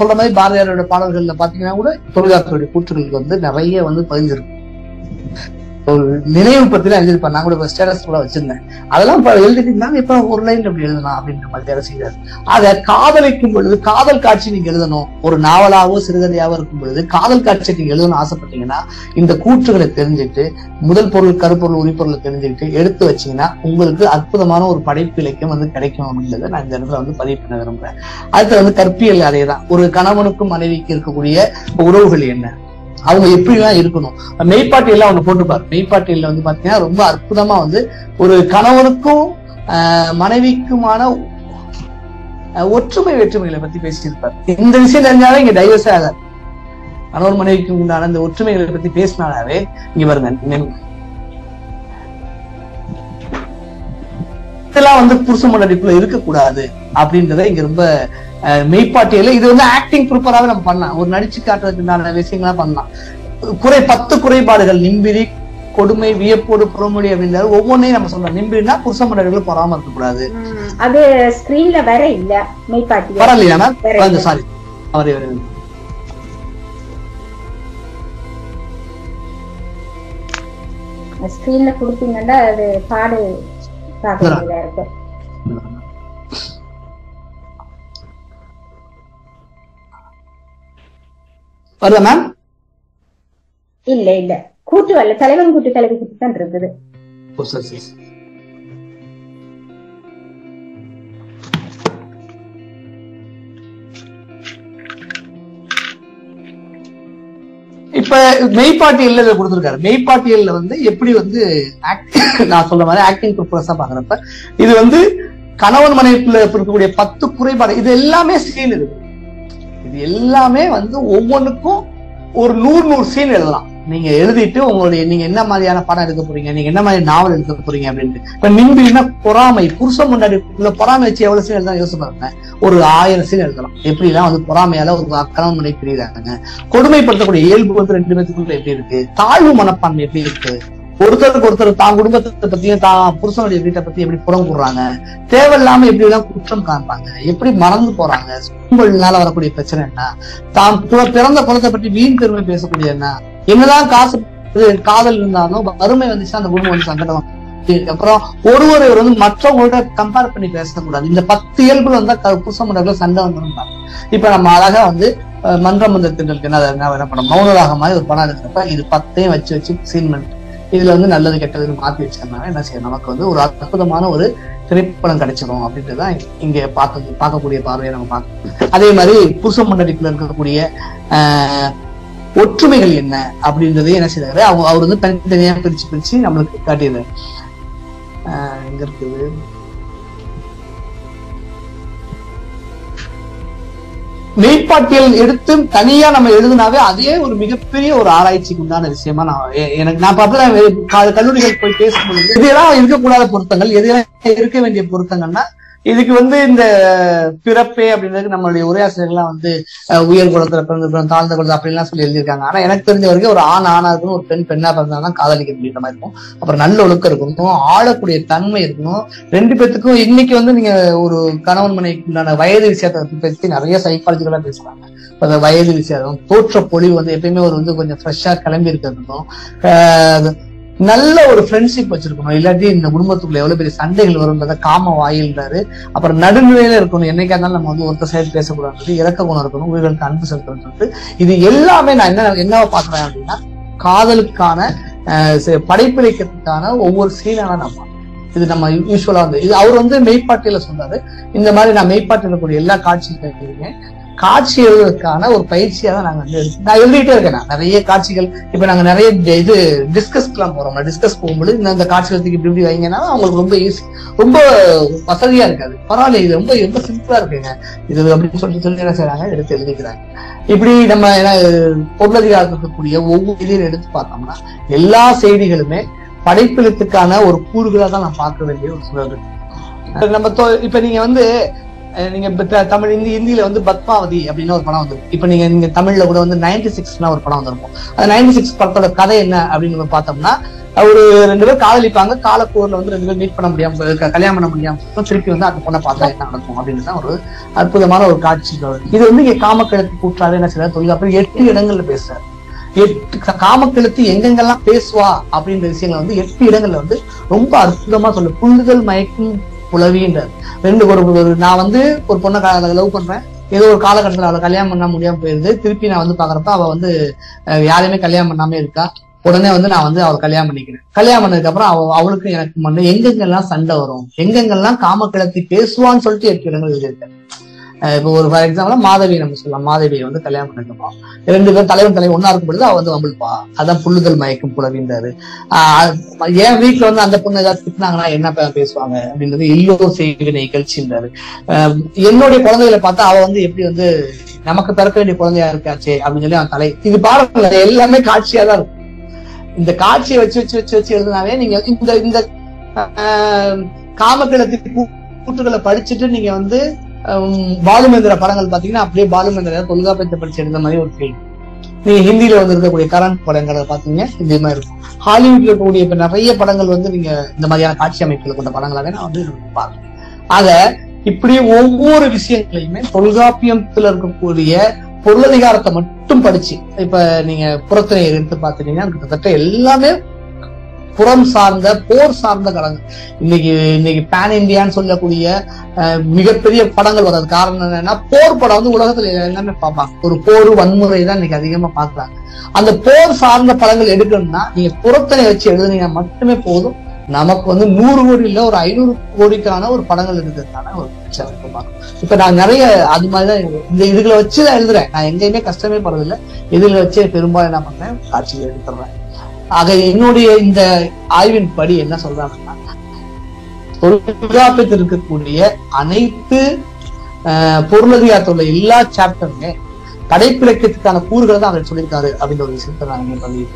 சொல்ற மாதிரி பாரதியாரோட பாடல்கள்ல பாத்தீங்கன்னா கூட தொல்காப்பியோட கூற்றுகளுக்கு வந்து நிறைய வந்து பதிஞ்சிருக்கு. ஒரு நினைவு பத்திலாம் எழுதிருப்பேன், நான் கூட ஸ்டேட்டஸ் கூட வச்சிருந்தேன். அதெல்லாம் எழுதிட்டு இப்ப ஒரு லைன் அப்படி எழுதலாம் அப்படின்ற மாதிரி செய்தார். ஆக காதலிக்கும் பொழுது காதல் காட்சி நீங்க எழுதணும், ஒரு நாவலாவோ சிறுகதையாவோ இருக்கும் பொழுது காதல் காட்சி நீங்க எழுதணும்னு ஆசைப்பட்டீங்கன்னா இந்த கூற்றுகளை தெரிஞ்சுட்டு முதல் பொருள் கருப்பொருள் உரிப்பொருளை தெரிஞ்சுக்கிட்டு எடுத்து வச்சீங்கன்னா உங்களுக்கு அற்புதமான ஒரு படைப்பு இலக்கியம் வந்து கிடைக்கும் அப்படின்றத நான் இந்த இடத்துல வந்து பதிவு பண்ண விரும்புறேன். அடுத்து வந்து கற்பியல் அதேதான். ஒரு கணவனுக்கும் மனைவிக்கு இருக்கக்கூடிய உறவுகள் என்ன, அவங்க எப்படிதான் இருக்கணும். மெய்ப்பாட்டியெல்லாம் அவங்க போட்டுப்பாரு. மெய்ப்பாட்டியல்ல வந்து பாத்தீங்கன்னா ரொம்ப அற்புதமா வந்து ஒரு கணவனுக்கும் மனைவிக்குமான ஒற்றுமை வேற்றுமைகளை பத்தி பேசியிருப்பார். இந்த விஷயம் தெரிஞ்சாலே இங்க டைவர்ஸே ஆகாது. கணவன் மனைவிக்கு உண்டான இந்த ஒற்றுமைகளை பத்தி பேசினாலே இங்க பாருங்க, இதெல்லாம் வந்து புருஷ மண்டடிப்புல இருக்கக்கூடாது அப்படின்றத இங்க ரொம்ப மெய்ப்பாட்டியல இது வந்து ஆக்டிங் ப்ரிப்பராகவே நம்ம பண்ணலாம். ஒரு நடிச்சு காட்டுறதுக்கு விஷயங்கள்லாம் பண்ணலாம். 10 குறைபாடுகள், நிம்பிரி, கொடுமை, வியப்போடு, புறமொழி அப்படின்றது ஒவ்வொன்றையும் நம்ம சொல்லலாம். நிம்பிரினா புருஷ மண்டடிகளும் பொறாம இருக்கக்கூடாது. அது ஸ்கிரீன்ல வேற இல்ல, மெய்ப்பாட்டியல் பரவாயில்லையா? சாரி, அவரே ஸ்கிரீன்ல கொடுத்தீங்கன்னா அது பாடு பாக்குறதா இருக்கு. வருதா மேம்? இல்ல கூட்டு வரல, தலைவன் கூட்டு தலைவி கூட்டு தான் இருக்குது. இப்ப மெய்ப்பாட்டியல்ல கொடுத்திருக்காரு. மெய்ப்பாட்டியல்ல வந்து எப்படி வந்து நான் சொல்ற மாதிரி ஆக்டிங் பர்பஸா பாக்குறப்ப இது வந்து கணவன் மனைவிக்குள்ள இருக்கக்கூடிய 10 குறைபாடு இது எல்லாமே சீன் இருக்கு. இது எல்லாமே வந்து ஒவ்வொன்றுக்கும் ஒரு 100 சீன் எழுதலாம். நீங்க எழுதிட்டு உங்களுடைய நீங்க என்ன மாதிரியான படம் எடுக்க போறீங்க, நீங்க என்ன மாதிரி நாவல் எடுக்க போறீங்க அப்படின்ட்டு. இப்ப நிம்பினா பொறாமை, புருஷன் முன்னாடி பொறாமை வச்சு எவ்வளவு சீன் எழுதலாம் யோசிச்சு பாருங்க. ஒரு 1000 சீன் எழுதலாம். எப்படிலாம் வந்து பொறாமையால ஒரு கணவன் மனைவி பிரிகிறாங்க, கொடுமைப்படுத்தக்கூடிய இயல்பு வந்து 2 பேத்துக்குள்ள எப்படி இருக்கு, தாழ்வு மனப்பான்மை எப்படி இருக்கு, ஒருத்தருக்கு ஒருத்தர் தான் குடும்பத்தை பத்தியும் தான் புருஷனுடைய வீட்டை பத்தி எப்படி புறம் கூடுறாங்க, தேவையில்லாம எப்படி எல்லாம் குற்றம் காண்பாங்க, எப்படி மறந்து போறாங்க, சூழல்னால வரக்கூடிய பிரச்சனை என்ன, தான் பிறந்த குலத்தை பற்றி வீண் பெருமை பேசக்கூடிய என்ன, என்னதான் காசு காதல் இருந்தாலும் வறுமை வந்துச்சுன்னா அந்த குடும்பம் வந்து சங்கடம். அப்புறம் ஒருவர் வந்து மற்றவங்களோட கம்பேர் பண்ணி பேசக்கூடாது. இந்த 10 இயல்புல வந்தா புருஷன் முன்னாடி சண்டை வந்துருப்பாங்க. இப்ப நம்ம அழகா வந்து மன்றம் வந்த திண்டலுக்கு என்ன படம் மௌனராக மாதிரி ஒரு படம் இருக்கிறப்ப இது 10ஐயும் வச்சு சீன் பண்ணி இதுல வந்து நல்லது கெட்டதுன்னு மாத்தி வச்சிருந்தாங்க. என்ன செய்ய நமக்கு வந்து ஒரு அற்புதமான ஒரு திரைப்படம் கிடைச்சிடும் அப்படின்ட்டுதான் இங்க பார்க்கக்கூடிய பார்வையை நம்ம பார்க்கணும். அதே மாதிரி புருஷன் முன்னாடிக்குள்ள இருக்கக்கூடிய ஒற்றுமைகள் என்ன அப்படின்றதையும் என்ன செய்யறாரு அவர் வந்து தனித்தனியா பிரிச்சு நம்மளுக்கு காட்டிடுறாரு. எங்க இருக்குது மெய்ப்பாட்டியல் எடுத்து தனியா நம்ம எழுதுனாவே அதே ஒரு மிகப்பெரிய ஒரு ஆராய்ச்சிக்கு உண்டான விஷயமா நான் கல்லூரிகள் போய் பேசும்பொழுது இதெல்லாம் இருக்கக்கூடாத பொருத்தங்கள், எதெல்லாம் இருக்க வேண்டிய பொருத்தங்கள்னா இதுக்கு வந்து இந்த பிறப்பே அப்படின்றது நம்மளுடைய உரையாசிரியர்கள்லாம் வந்து உயர் குலத்துல பிறந்திருக்கணும், தாழ்ந்த குலத்தை அப்படின்லாம் சொல்லி எழுதியிருக்காங்க. ஆனா எனக்கு தெரிஞ்ச வரைக்கும் ஒரு ஆணா இருக்கணும், ஒரு பெண்ணா பிறந்தாதான் காதலிக்க முடியுற மாதிரி இருக்கும். அப்புறம் நல்ல ஒழுக்கம் இருக்கணும், ஆளக்கூடிய தன்மை இருக்கணும். 2 பேத்துக்கும் இன்னைக்கு வந்து நீங்க ஒரு கணவன் மனைவிக்கு உண்டான வயது விஷயத்தை பத்தி நிறைய சைக்காலஜிகளா பேசுறாங்க. அந்த வயது விஷயம், தோற்ற பொழிவு வந்து எப்பயுமே ஒரு வந்து கொஞ்சம் ஃப்ரெஷ்ஷா கிளம்பி இருக்கிறதுக்கும், நல்ல ஒரு ஃப்ரெண்ட்ஷிப் வச்சிருக்கணும். இல்லாட்டி இந்த குடும்பத்துக்குள்ள எவ்வளவு பெரிய சண்டைகள் வரும்ன்றத காம வாயில்றாரு. அப்புறம் நடுநிலையில இருக்கணும், என்னைக்கா இருந்தாலும் நம்ம வந்து ஒருத்தர் சைடு பேசக்கூடாது, இறக்க குணம் இருக்கணும், உயிர்களுக்கு அன்பு செலுத்தணும்னு சொல்லிட்டு இது எல்லாமே நான் என்னவா பாக்குறேன் அப்படின்னா காதலுக்கான படைப்பிடிக்கிறதுக்கான ஒவ்வொரு சீனான நம்ம இது நம்ம யூஸ்வலா வந்து இது அவர் வந்து மெய்ப்பாட்டியில சொன்னாரு. இந்த மாதிரி நான் மெய்ப்பாட்டில கூடிய எல்லா காட்சிகளுமே காட்சி எழுதுவதற்கான ஒரு பயிற்சியா தான் நாங்க வந்து நான் எழுதிட்டே இருக்கேன். நிறைய காட்சிகள் இப்ப நாங்க நிறைய இது டிஸ்கஸ்லாம் போறோம். டிஸ்கஸ் போகும்போது இந்த காட்சிகளுக்கு இப்படி வைங்கன்னா அவங்களுக்கு ரொம்ப ஈஸி, ரொம்ப வசதியா இருக்காது. பரவாயில்ல, இது ரொம்ப ரொம்ப சிம்பிளா இருக்குங்க இது அப்படின்னு சொல்லி என்ன செய்யறாங்க, எடுத்து எழுதிக்கிறாங்க. இப்படி நம்ம பொருளதிகாரத்தில் இருக்கக்கூடிய ஒவ்வொரு இதையும் எடுத்து பார்த்தோம்னா எல்லா செய்திகளுமே படைப்பிலத்துக்கான ஒரு கூறுகளா தான் நான் பார்க்க வேண்டிய ஒரு சூழல் இருக்கு. நம்ம இப்ப நீங்க வந்து நீங்க தமிழ் இந்தியில வந்து பத்மாவதி அப்படின்னு ஒரு படம் வந்திருக்கும். இப்ப நீங்க தமிழ்ல கூட வந்து 96 ஒரு படம் வந்திருக்கும். அந்த 96 படத்தோட கதை என்ன அப்படின்னு பார்த்தோம்னா ஒரு 2 பேர் காதலிப்பாங்க, காலக்கூர்ல வந்து 2 பேர் மீட் பண்ண முடியாம கல்யாணம் பண்ண முடியாம திருப்பி வந்து அந்த பொண்ணை பார்த்தா என்ன நடக்கும் அப்படின்னு தான் ஒரு அற்புதமான ஒரு காட்சி. இது வந்து இங்க காமக்கிழத்து கூற்றாவே என்ன செய்யறாரு, தொல்காப்பியர் 8 இடங்கள்ல பேசுறாரு. 8 காமக்கிழத்து எங்கெங்கெல்லாம் பேசுவா அப்படின்ற விஷயங்களை வந்து 8 இடங்கள்ல வந்து ரொம்ப அற்புதமா சொல்லு. புல்லுதல் மயக்கும் புலவின்றார். நான் வந்து ஒரு பொண்ணை லவ் பண்றேன், ஏதோ ஒரு காலகட்டத்தில் அவளை கல்யாணம் பண்ண முடியாம போயிருது. திருப்பி நான் வந்து பாக்குறப்ப அவ வந்து யாரையுமே கல்யாணம் பண்ணாம இருக்கா. உடனே வந்து நான் வந்து அவள் கல்யாணம் பண்ணிக்கிறேன். கல்யாணம் பண்ணதுக்கு அப்புறம் அவளுக்கு எனக்கு எங்கெங்கெல்லாம் சண்டை வரும், எங்கெங்கெல்லாம் காமக்கிழத்தி பேசுவான்னு சொல்லிட்டு 8 இடங்கள் எழுதியிருக்கேன். இப்போ ஒரு ஃபார் எக்ஸாம்பிள் மாதவி நம்ம சொல்லலாம். மாதவியை வந்து கல்யாணம் பண்ணிருப்பா, 2 பேரும் தலைவன் ஒன்னா இருக்கும் பொழுது அவ வந்து வம்பிழுப்பா. அதான் புல்லுதல் மயக்கும் புலவின்றாரு. என் வீட்டுல வந்து அந்த பொண்ணு ஏதாவது திட்டினாங்கன்னா என்ன பேசுவாங்க அப்படின்றது எல்லோரும் செய்தி நிகழ்ச்சின்றாரு. என்னுடைய குழந்தைகளை பார்த்தா அவ வந்து எப்படி வந்து நமக்கு பிறக்க வேண்டிய குழந்தையா இருக்காச்சே அப்படின்னு சொல்லி அவன் இது பாருங்க, எல்லாமே காட்சியா தான் இருக்கும். இந்த காட்சியை வச்சு எழுதுனாவே நீங்க இந்த காமக்கிழத்தி கூற்றுகளை படிச்சுட்டு நீங்க வந்து பாலுமேந்திர படங்கள் பாத்தீங்கன்னா அப்படியே பாலுமேந்திர தொல்காப்பியத்தை படிச்சு எடுத்த மாதிரி ஒரு ஃபீல். நீங்க ஹிந்தியில வந்து இருக்கக்கூடிய கரண்ட் படங்களை பாத்தீங்கன்னா இதே மாதிரி இருக்கும். ஹாலிவுட்ல இருக்கக்கூடிய இப்ப நிறைய படங்கள் வந்து நீங்க இந்த மாதிரியான காட்சி அமைப்புகளை கொண்ட படங்களாவே நான் வந்து பார்க்கிறேன். ஆக இப்படி ஒவ்வொரு விஷயங்களையுமே தொல்காப்பியத்துல இருக்கக்கூடிய பொருளதிகாரத்தை மட்டும் படிச்சு இப்ப நீங்க புறத்தினை எடுத்து பாத்தீங்கன்னா கிட்டத்தட்ட எல்லாமே புறம் சார்ந்த போர் சார்ந்த கலங்கள். இன்னைக்கு பேன் இந்தியான்னு சொல்லக்கூடிய மிகப்பெரிய படங்கள் வர்றது காரணம் என்னன்னா போர் படம் வந்து உலகத்துல எல்லாமே பார்ப்பாங்க. ஒரு போர் வன்முறை தான் இன்னைக்கு அதிகமா பாக்குறாங்க. அந்த போர் சார்ந்த படங்கள் எடுக்கணும்னா நீங்க புறத்தினை வச்சு எழுதுனீங்கன்னா மட்டுமே போதும். நமக்கு வந்து 100 கோடி இல்ல ஒரு 500 கோடிக்கான ஒரு படங்கள் இருக்கிறதுக்கான ஒரு பார்க்கணும். இப்ப நான் நிறைய அது மாதிரிதான் இந்த இதுகளை வச்சுதான் எழுதுறேன். நான் எங்கேயுமே கஷ்டமே படுறதில்லை. இதுல வச்சே பெரும்பாலும் என்ன பண்றேன், காட்சிகள் எடுத்துறேன். ஆக என்னுடைய இந்த ஆய்வின் படி என்ன சொல்றாங்கன்னா, தொல்காப்பியத்தில் இருக்கக்கூடிய அனைத்து பொருளதிகாரத்துல எல்லா சாப்டருமே படைப்பிலக்கியத்துக்கான கூறுகளை தான் அவர் சொல்லியிருக்காரு அப்படின்ற ஒரு விஷயத்தை நான் பதிவு.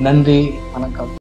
நன்றி, வணக்கம்.